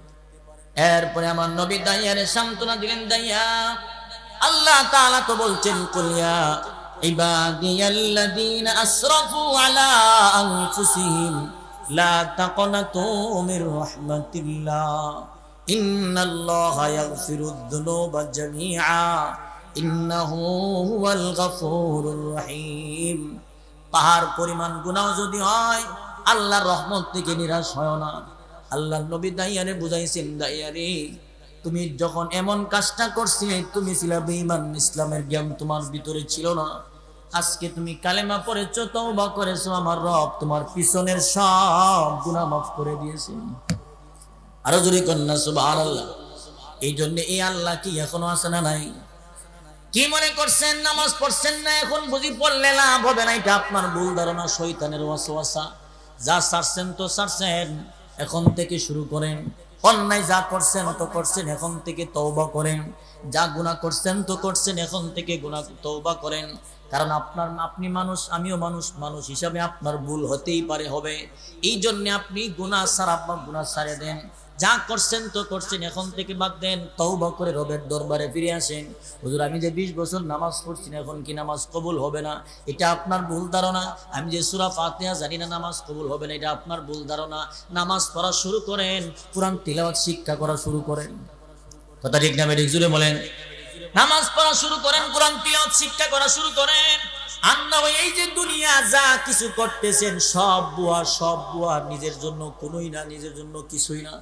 এরপরে আমার নবী দাহিয়ারে সান্ত্বনা দিলেন, দাহিয়া আল্লাহ তাআলা তো বলছেন, কুলিয়া ইবাদিয়াল্লাযীনা আসরাফু আলা আনফুসিহিম লা তাকনাতু মির রাহমাতিল্লাহ ইন্নাল্লাহা ইয়াগফিরুদ যুনুবা জামিআ ইন্নাহু হুয়াল গফুরুর রহিম। পাহাড় পরিমাণ গুনাহ যদি হয়, আল্লাহর রহমত থেকে নিরাশ হয় না। আল্লাহর নবী দাইয়ারে বুঝাইছেন, দাইয়ারে তুমি যখন এমন কাজটা করছিলে, তুমি ছিলা বেঈমান, ইসলামের জ্ঞান তোমার ভিতরে ছিল না। আজকে তুমি কালেমা পড়েছো, তওবা করেছো, আমার রব তোমার পিছনের সব গুনাহ মাফ করে দিয়েছেন। আরো জোরে কন্যা সুবহানাল্লাহ। এই জন্য এই আল্লাহ কি এখনো আছে না নাই? কি মনে করছেন নামাজ পড়ছেন না, এখন বুঝি পড়লে লাভ হবে না? এটা আপনার ভুল ধারণা, শয়তানের ওয়াসওয়াসা। যা ছাড়ছেন তো ছাড়ছেন, এখন থেকে শুরু করেন। অন্যায় যা করছেন তো করছেন, এখন থেকে তওবা করেন। যা গুনাহ করছেন তো করছেন, এখন থেকে গুনাহ তওবা করেন। কারণ আপনি মানুষ, আমিও মানুষ, মানুষ হিসাবে আপনার ভুল হতেই পারে, হবে। এই জন্য আপনি গুনাহ ছাড়ে দেন। যা করছেন তো করছেন, এখন থেকে বাদ দেন, তওবা করে রবের দরবারে ফিরে আসেন। হুজুর আমি যে 20 বছর নামাজ পড়ছি না, এখন কি নামাজ কবুল হবে না? এটা আপনার ভুল ধারণা। আমি যে সূরা ফাতিহা জানি না, নামাজ কবুল হবে না, এটা আপনার ভুল ধারণা। নামাজ পড়া শুরু করেন, কুরআন তিলাওয়াত শিক্ষা করা শুরু করেন। কথা ঠিক না ঠিক জুড়ে বলেন। নামাজ পড়া শুরু করেন, কুরআন তিলাওয়াত শিক্ষা করা শুরু করেন। আর না এই যে দুনিয়া যা কিছু করতেছেন সব বুয়া, সব বুয়া, নিজের জন্য কোনোই না, নিজের জন্য কিছুই না।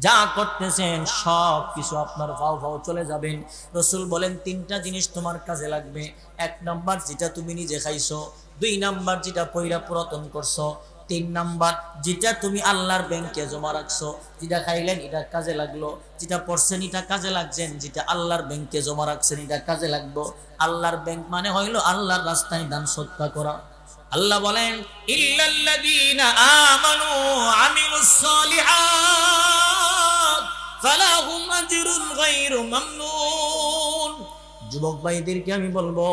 যা করতেছেন সব কিছু আপনার ভাও ভাও চলে যাবেন। রাসূল বলেন 3টা জিনিস তোমার কাজে লাগবে। 1 নাম্বার যেটা তুমি নিজে খাইছো, 2 নাম্বার যেটা পয়রা পুরাতন করছো, 3 নাম্বার যেটা তুমি আল্লাহর ব্যাংকে জমা রাখছো। যেটা খাইলেন এটা কাজে লাগলো, যেটা পড়ছেন এটা কাজে লাগছেন, যেটা আল্লাহর ব্যাংকে জমা রাখছেন এটা কাজে লাগলো। আল্লাহর ব্যাংক মানে হইলো আল্লাহর রাস্তায় দান সদকা করা। আল্লাহ বলেন, ইল্লাল্লাযীনা আমানু আমিলুস সালিহাত ফালাহুম আজরুন গায়রু মামনুন। যুবক ভাইদেরকে আমি বলবো,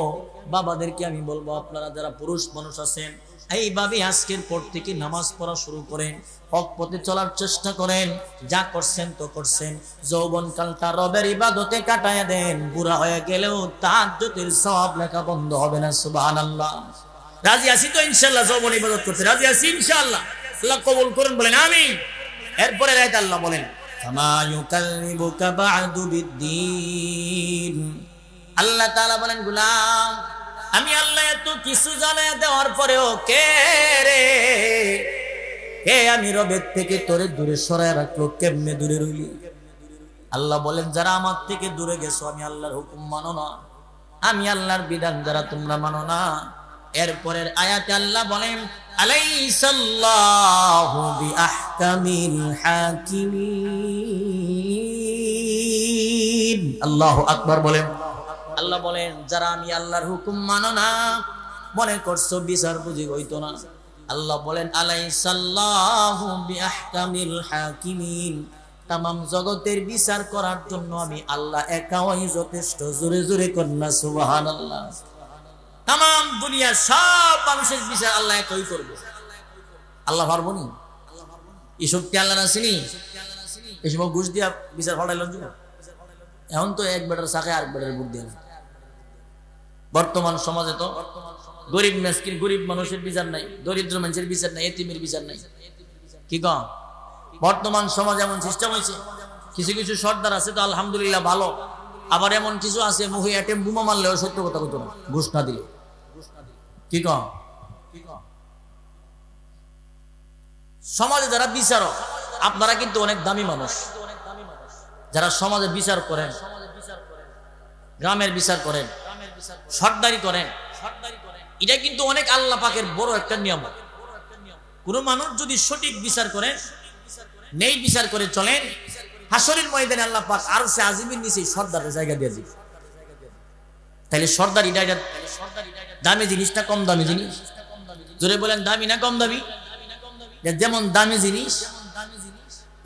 বাবাদেরকে আমি বলবো, আপনারা যারা পুরুষ মানুষ আছেন এইভাবে আজকের পর থেকে নামাজ পড়া শুরু করেন, হক পথে চলার চেষ্টা করেন। যা করছেন তো করছেন, যৌবন কালটা রবের ইবাদতে কাটায় দেন। বুড়া হয়ে গেলেও তাহাজ্জুদের সওয়াব লেখা বন্ধ হবে না। সুবহানাল্লাহ। রাজি আছি তো ইনশাআল্লাহ? যৌবন ইবাদত করতে রাজি আছি ইনশাআল্লাহ? আল্লাহ কবুল করুন, বলেন আমিন। এরপরে রাইত আল্লাহ বলেন ফামা ইউকাল্লিবুকা বা'দু বিদ্দীন। আল্লাহ তাআলা বলেন গোলাম, আমি আল্লাহ এত কিছু জানায় দেওয়ার পরেও কে রে, কে আমি রবের থেকে তোরে দূরে সরায় রাখলো? কেমনে দূরে রইলি? আল্লাহ বলেন যারা আমার থেকে দূরে গেছো, আমি আল্লাহর হুকুম মানো না, আমি আল্লাহর বিধান যারা তোমরা মানো না। এরপরের আয়াতে আল্লাহ বলেন আলাইসাল্লাহু বিআহকামিল হাকিমিন। আল্লাহু আকবার বলেন। আল্লাহ বলেন যারা আমি আল্লাহর হুকুম মানো না, মনে করছো বিচার বুঝি হইতো না। আল্লাহ বলেন আলাইসাল্লাহু বিআহকামিল হাকিমিন। তামাম জগতের বিচার করার জন্য আমি আল্লাহ একাই যথেষ্ট। জোরে জোরে কন্যা সুবহানাল্লাহ। তামাম দুনিয়ার সব মানুষের বিচার আল্লাহ একাই করবে। আল্লাহ পারবো নি? এই শক্তি আল্লাহ আসেনি? এই সময় ঘুষ দিয়া বিচার ফলাইল। এখন তো এক বেটার সাথে আরেক বেটার বুদ্ধি দিল। বর্তমান সমাজে তো গরিব মিসকিন, গরিব মানুষের বিচার নাই, দরিদ্র মানুষের বিচার নাই, এতিমের বিচার নাই। কি কম বর্তমান সমাজ এমন সিস্টেম হয়েছে। কিছু কিছু সর্দার আছে তো আলহামদুলিল্লাহ ভালো, আবার এমন কিছু আছে মুখে অ্যাটেম বোমা মারলেও সত্য কথা কইতো না, ঘুষ না দিলে। কি কম সমাজে যারা বিচারক, আপনারা কিন্তু অনেক দামি মানুষ। যারা সমাজে বিচার করেন, গ্রামের বিচার করেন, সর্দারি করেন, এটা কিন্তু অনেক আল্লাহ পাকের বড় একটা নিয়ম। কোন মানুষ যদি সঠিক বিচার করেন, নেই বিচার করে চলেন, হাসরের ময়দানে আল্লাহ পাক আরশে আজিমের নিচে সর্দারের জায়গা দিয়ে দিবে। তাহলে সর্দার এটা দামি জিনিস না কম দামি জিনিস? জোরে বলেন দামি না কম দামি? যেমন দামি জিনিস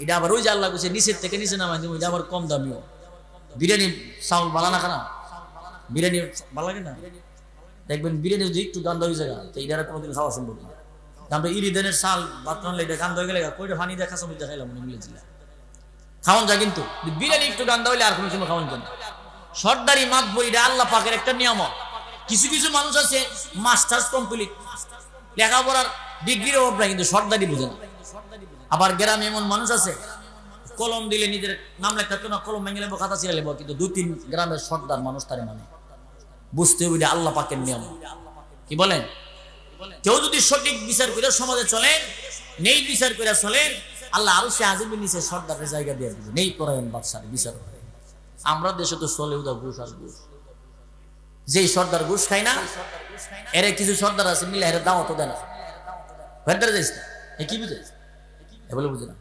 এটা আবার ওই যে আল্লাহ কইছে নিচের থেকে নিচে নামাই দেবো, এটা আবার কম দামিও। বিরিয়ানি চাউল ভালো না খানা? বিরিয়ানি ভালো লাগে না? দেখবেন বিরিয়ানি যদি একটু গান্ধ হয়ে যায় তো এটা কোনোদিন খাওয়া সম্ভব না। আমরা ইরিদেনের চাল ভাত রান্নলে এটা গান্ধ হয়ে গেলে কইটা পানি দেখা সময় দেখাইলাম মনে মিলে দিলাম খাওয়ান যায়, কিন্তু বিরিয়ানি একটু গান্ধ হইলে আর কোনো সময় খাওয়ান যায় না। সর্দারি মাতবর এটা আল্লাহ পাকের একটা নিয়ম। কিছু কিছু মানুষ আছে মাস্টার্স কমপ্লিট, লেখাপড়ার ডিগ্রির অভাব নাই, কিন্তু সর্দারি বুঝে না। আবার গ্রামে এমন মানুষ আছে কলম দিলে নিজের নাম লেখাতো না, কলম ভেঙে লেবো, খাতা ছিঁড়ে লেবো, কিন্তু 2-3 গ্রামের সর্দার মানুষ তারে মানে বুঝতে হবে এটা আল্লাহ পাকের নিয়ম। কি বলেন? কেউ যদি সঠিক বিচার করে সমাজে চলেন, নেই বিচার করে চলেন, আল্লাহ আরশে আজিমের নিচে সর্দারের জায়গা দিয়ে দিবে। নেই পরায়ণ বাদশার বিচার করে। আমরা দেশে তো চলে উদা ঘুষ আর ঘুষ। যেই সর্দার ঘুষ খায় না, এর কিছু সর্দার আছে মিলে এর দাওয়াতও দেয় না। ভেতরে যাইস না, কি বুঝে বলে বুঝে না।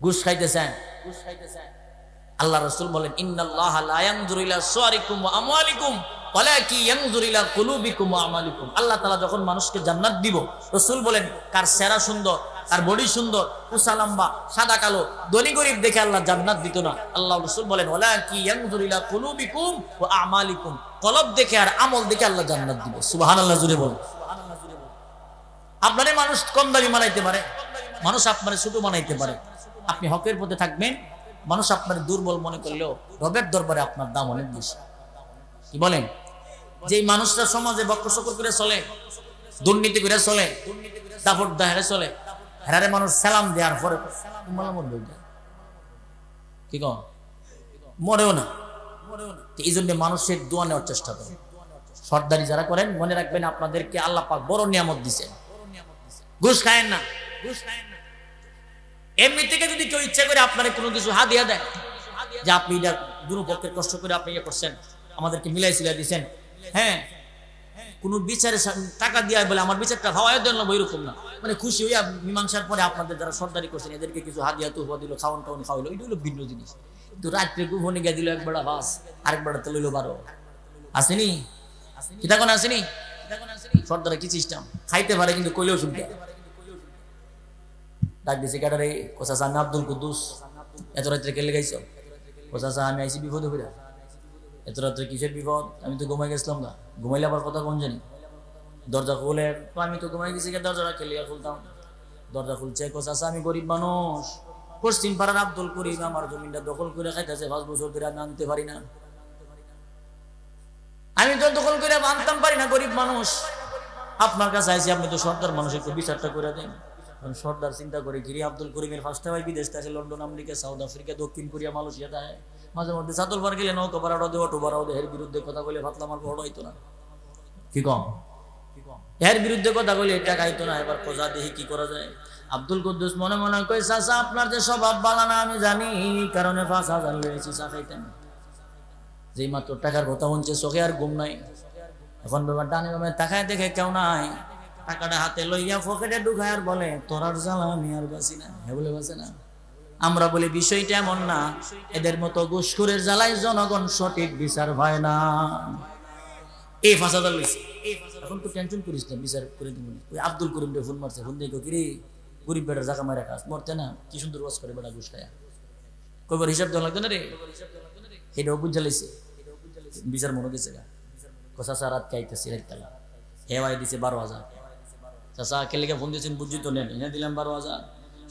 ঘুষ খাইতেছেন, আল্লাহ রাসূল বলেন ইন্নাল্লাহা লা ইয়ানজুরু ইলা সুওয়ারিকুম ওয়া আমওয়ালিকুম ওয়ালাকিন ইয়ানজুরু ইলা কুলুবিকুম ওয়া আমালিকুম। আল্লাহ তাআলা যখন মানুষকে জান্নাত দিব, রাসূল বলেন কার চেহারা সুন্দর, কার বডি সুন্দর, উঁচা লম্বা, সাদা কালো, ধনী গরিব দেখে আল্লাহ জান্নাত দিত না। আল্লাহ রাসূল বলেন ওয়ালাকিন ইয়ানজুরু ইলা কুলুবিকুম ওয়া আমালিকুম, কলব দেখে আর আমল দেখে আল্লাহ জান্নাত দিবে। সুবহানাল্লাহ জুড়ে বলেন। আপনারে মানুষ কম দামি বানাইতে পারে, মানুষ আপনারে ছোট বানাইতে পারে। আপনি হকের পথে থাকবেন, মানুষ আপনার দুর্বল মনে করলেও রবের দরবারে আপনার দাম অনেক বেশি। কি বলেন? যে মানুষরা সমাজে বক্রসকর করে চলে, দুর্নীতি করে চলে, দাপট দাহেরে চলে, হেরারে মানুষ সালাম দেওয়ার পরে কি কন মরেও না। এই জন্য মানুষের দোয়া নেওয়ার চেষ্টা করেন। সর্দারি যারা করেন মনে রাখবেন আপনাদেরকে আল্লাহ পাক বড় নিয়ামত দিয়েছেন। ঘুষ খায়েন না। এমনি থেকে যদি কেউ ইচ্ছা করে আপনার কোনো কিছু হাদিয়া দেয়, যে আপনি এটা দুপক্ষের কষ্ট করে আপনি ইয়ে করছেন, আমাদেরকে মিলাই সিলাই দিচ্ছেন, হ্যাঁ, কোন বিচারে টাকা দিয়ে বলে আমার বিচারটা ভাবায় দেন না, এরকম না। মানে খুশি হইয়া মীমাংসার পরে আপনাদের যারা সর্দারি করছেন এদেরকে কিছু হাদিয়া তো দিল, খাওয়ান টাউন খাওয়াইলো, এটা হলো ভিন্ন জিনিস। কিন্তু রাত্রে গোপনে গিয়ে দিল একবার বাস, আরেক বেড়াতে লইলো 12। আসেনি কি তখন আসেনি? সর্দারে কি সিস্টেম খাইতে পারে কিন্তু কইলেও শুনতে ডাক দিছে ক্যাডারে কোসা সামনে আব্দুল কুদ্দুস, এত রাত্রে কেলে গাইছো? ও চাচা আমি আইসি বিপদে ফিরা, এত রাত্রে কিসের বিপদ? আমি তো ঘুমাই গেছিলাম না। ঘুমাইলে আবার কথা কোন জানি? দরজা খুলে, আমি তো ঘুমাই গেছি, দরজাটা খেলিয়া খুলতাম। দরজা খুলছে, কো চাচা আমি গরিব মানুষ, পশ্চিম পাড়ার আব্দুল করিম আমার জমিনটা দখল করে খাইতেছে 5 বছর ধরে, আমি আনতে পারি না। আমি তো দখল করে আনতাম পারি না, গরিব মানুষ, আপনার কাছে আইসি, আপনি তো সর্দার মানুষ, একটু বিচারটা করে দেন। সর্দার চিন্তা করে গিরি আব্দুল করিমের ফার্স্টে ভাই বিদেশ আছে, লন্ডন, আমেরিকা, সাউথ আফ্রিকা, দক্ষিণ কোরিয়া, মালয়েশিয়া দেয়। মাঝে মধ্যে চাতল পার গেলে নৌকা ভাড়া দে, অটো ভাড়াও দে, এর বিরুদ্ধে কথা বলে ফাতলা মার বড় হইতো না, কি কম এর বিরুদ্ধে কথা বলে এটা খাইতো না। এবার খোঁজা দেখি কি করা যায়। আব্দুল কুদ্দুস মনে মনে কই, চাচা আপনার যে স্বভাব বালা না আমি জানি, কারণে 5,000 লয়েছি চা খাইতেন। যেই মাত্র টাকার কথা বলছে, চোখে আর ঘুম নাই। এখন ব্যাপার ডানে বামে তাকায় দেখে কেউ নাই, টাকাটা হাতে লইয়া পকেটে ঢুকায় আর বলে, তোর আর জ্বালা আমি আর বাঁচি না। হ্যাঁ বলে বাঁচে না? আমরা বলি বিষয়টা এমন না, এদের মতো ঘুষখোরের জ্বালায় জনগণ সঠিক বিচার হয় না। এই 5,000 লইছে, এখন তো টেনশন করিস না, বিচার করে দিব। ওই আব্দুল করিম রে ফোন মারছে, ফোন দেখো কিরে গরিব বেটার জায়গা মারা কাজ মরতে না, কি সুন্দর ওয়াজ করে বেটা ঘুষ খায়া, কইবার হিসাব দেওয়া লাগতো না রে। সেটাও বুঝা লাইছে, বিচার মনে দিছে গা। চাচা রাত খাইতেছি রাতবেলা, হেওয়াই দিছে 12,000। চাচা কে লেগে ফোন দিয়েছেন বুঝি তো নেন, এনে দিলাম 12,000।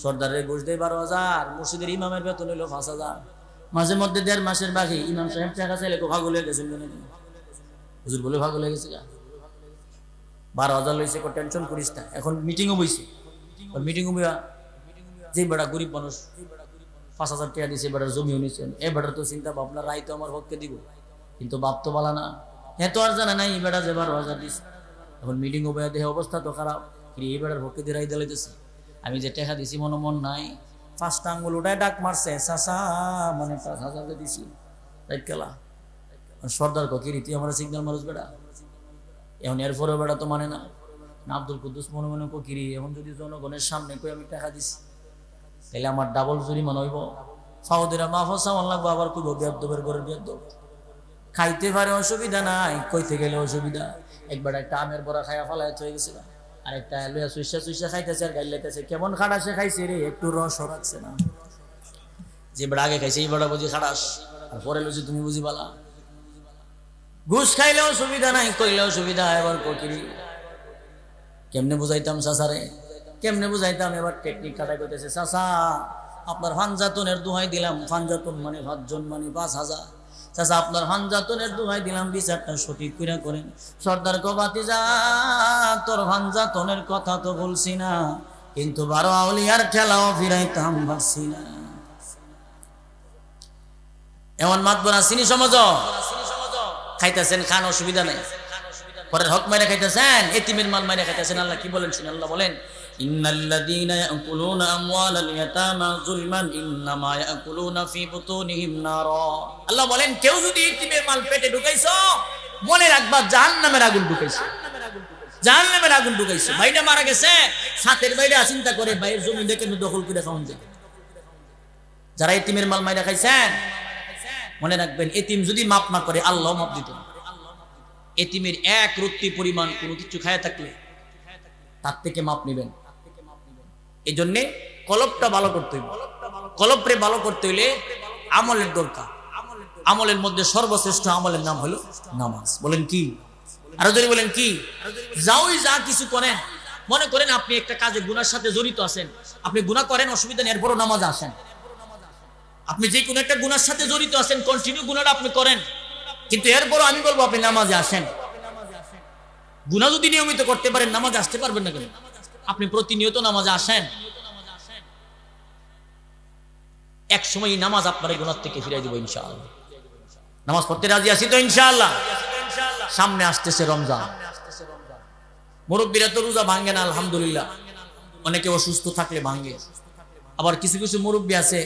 সর্দারের ঘুষ দেয় 12,000, মসজিদের ইমামের বেতন হইলো 5,000। মাঝে মধ্যে 1.5 মাসের বাকি ইমাম সাহেব টাকা চাইলে ভাগল হয়ে গেছেন, হুজুর বলে ভাগল হয়ে গেছে গা। 12,000 লইছে, টেনশন করিস না। এখন মিটিংও বইছে, মিটিংও বইয়া যে বেটা গরিব মানুষ 5,000 টাকা দিছে, বেটার জমিও নিচ্ছেন, এ বেটার তো চিন্তা ভাবনা রায় তো আমার পক্ষে দিব, কিন্তু বাপ তো বলা না, হ্যাঁ তো আর জানা নাই বেটা যে 12,000 দিছে। এখন মিটিংও বইয়া দেখে অবস্থা তো খারাপ, এই বেটার পক্ষে দিয়ে রায় দিলাইতেছে। আমি যে টাকা দিছি মন নাই, 5টা আঙ্গুল উঠায় ডাক মারছে, চাচা মানে 5,000 দিছি রাইট কেলা। সর্দার কি রীতি আমার সিগন্যাল মানুষ বেটা, এখন এরপরে বেটা তো মানে না। আব্দুল কুদ্দুস মনে মনে কিরি, এখন যদি জনগণের সামনে কই আমি টাকা দিছি, তাহলে আমার ডাবল জরিমানা হইব, সাউদিরা মাফ চাওয়ান লাগবো, আবার কইব বেয়াদবের ঘরের বেয়াদব। খাইতে পারে অসুবিধা নাই, কইতে গেলে অসুবিধা। একবার একটা আমের বড়া খাইয়া ফালাই হয়ে গেছিল, আর একটা লইয়া সুইসা খাইতেছে আর গাইল লেতেছে, কেমন খাটাসে খাইছে রে, একটু রস রাখছে না। যে বেড়া আগে খাইছে এই বেড়া বুঝি খাটাস, আর পরে লুচি তুমি বুঝি বালা। ঘুষ খাইলে অসুবিধা নাই, কইলে অসুবিধা। এবার কিরি কেমনে বুঝাইতাম চাচারে, কেমনে বুঝাইতাম? এবার টেকনিক কাটাই করতেছে, চাচা আপনার ফানজাতনের দোহাই দিলাম, ফানজাতন মানে 5 জন মানে 5,000। চাচা আপনার ফানজাতনের দোহাই দিলাম, বিচারটা সঠিক করে করেন। সর্দার কবাতি যা, তোর ফানজাতনের কথা তো বলছি না, কিন্তু 12 আউলিয়ার ঠেলাও ফিরাইতাম পারছি না। এমন মাতবরা চিনি সমাজ খাইতেছেন, খান অসুবিধা নাই, পরের হক মাইরা খাইতেছেন, এতিমের মাল মাইরা খাইতেছেন। আল্লাহ কি বলেন শুনে, আল্লাহ বলেন, ইন্নাল্লাযীনা ইয়াকুলুনা আমওয়ালাল ইয়াতামা যুলমান ইন্নামা ইয়াকুলুনা ফি বুতুনিহিম নারা। আল্লাহ বলেন, কেউ যদি এতিমের মাল পেটে ঢুকাইছো, মনে রাখবা জাহান্নামের আগুন ঢুকাইছো, জাহান্নামের আগুন ঢুকাইছো। ভাইটা মারা গেছে, সাথের ভাইটা চিন্তা করে ভাইয়ের জমি দেখে দখল করে খাওয়ান যায়। যারা এতিমের মাল মাইরা খাইছেন, মনে রাখবেন এতিম যদি মাপ না করে আল্লাহ মাপ দিতেন। এতিমের 1 রত্তি পরিমাণ কোনো কিছু খায়া থাকলে তার থেকে মাপ নেবেন। এই জন্যে কলবটা ভালো করতে হইবে, কলবরে ভালো করতে হইলে আমলের দরকার। আমলের মধ্যে সর্বশ্রেষ্ঠ আমলের নাম হলো নামাজ। বলেন কি? আরো যদি বলেন কি? যা কিছু করেন, মনে করেন আপনি একটা কাজে গুনার সাথে জড়িত আছেন, আপনি গুনাহ করেন অসুবিধা নেই, এরপরও নামাজ আসেন। আপনি যে কোনো একটা গুনার সাথে জড়িত আছেন, কন্টিনিউ গুনাহটা আপনি করেন, কিন্তু এরপরও আমি বলবো আপনি নামাজে আসেন। গুনাহ যদি নিয়মিত করতে পারেন, নামাজে আসতে পারবেন না কেন? আপনি প্রতিনিয়ত নামাজে আসেন, এক সময় নামাজ আপনার এই গুনাহ থেকে ফিরিয়ে দিব ইনশাআল্লাহ। নামাজ পড়তে রাজি আছি তো ইনশাআল্লাহ? সামনে আসতেছে রমজান, মুরব্বীরা তো রোজা ভাঙে না আলহামদুলিল্লাহ, অনেকে অসুস্থ থাকলে ভাঙে। আবার কিছু কিছু মুরব্বী আছে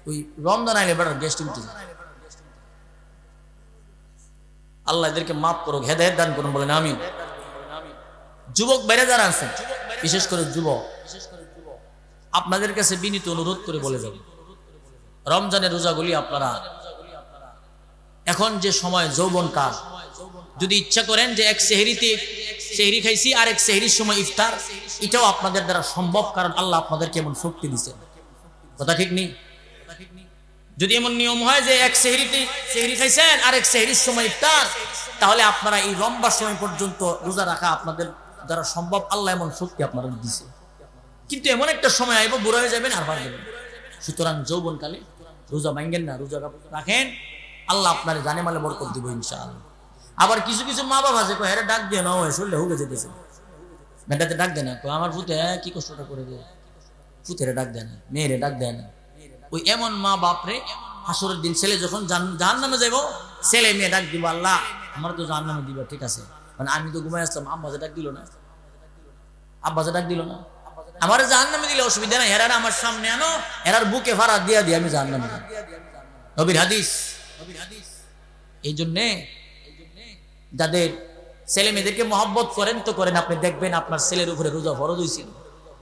ওই রমজান আইলে বেটার গেস্ট উঠে যায়। আল্লাহ এদেরকে মাফ করুক, হেদায়েত দান করুন, বলেন আমিন। যুবক বাইরে যারা আছেন, বিশেষ করে যুবক, আপনাদের কাছে বিনীত অনুরোধ করে বলে যাব, রমজানের রোজাগুলি আপনারা এখন যে সময় যৌবন কাল, যদি ইচ্ছা করেন যে এক সেহরিতে সেহরি খাইছি আর এক সেহরির সময় ইফতার, এটাও আপনাদের দ্বারা সম্ভব, কারণ আল্লাহ আপনাদেরকে এমন শক্তি দিয়েছেন। কথা ঠিক নেই? যদি এমন নিয়ম হয় যে এক সেহরি খাইছেন আর এক সেহরির সময় ইফতার, তাহলে আপনারা এই লম্বা সময় পর্যন্ত রোজা রাখা আপনাদের দ্বারা সম্ভব। আল্লাহ এমন শক্তি আপনারা দিছে। কিন্তু এমন একটা সময় আইব, বুড়া হয়ে যাবেন, আর পারবেন না। সুতরাং যৌবনকালে রোজা ভাঙ্গেন না, রোজা রাখেন, আল্লাহ আপনার জানে মালে বরকত দিব ইনশাআল্লাহ। আবার কিছু কিছু মা বাবা আছে হেরে ডাক দিয়ে না, শরীরে হুকে যেতেছে, বেটাতে ডাক দেয় না, আমার ফুতে কি কষ্টটা করে দেয়, ফুতেরে ডাক দেয় না, মেয়েরে ডাক দেয় না। ওই এমন মা বাপরে হাসরের দিন ছেলে যখন জাহান্নামে যাবো, ছেলে মেয়ে ডাক দিব, আল্লাহ আমার তো জাহান্নামে দিবা, ঠিক আছে, মানে আমি তো ঘুমাই আসলাম, আব্বাসে ডাক দিল না, আব্বাসে ডাক দিল না, আমার জাহান্নামে দিলে অসুবিধা নাই, এরা আমার সামনে আনো, এরার বুকে ফাড়া দিয়া দিয়ে আমি জাহান্নামে যাব। নবীর হাদিস। এই জন্যে যাদের ছেলে মেয়েদেরকে মহব্বত করেন তো করেন, আপনি দেখবেন আপনার ছেলের উপরে রোজা ফরজ হয়েছিল।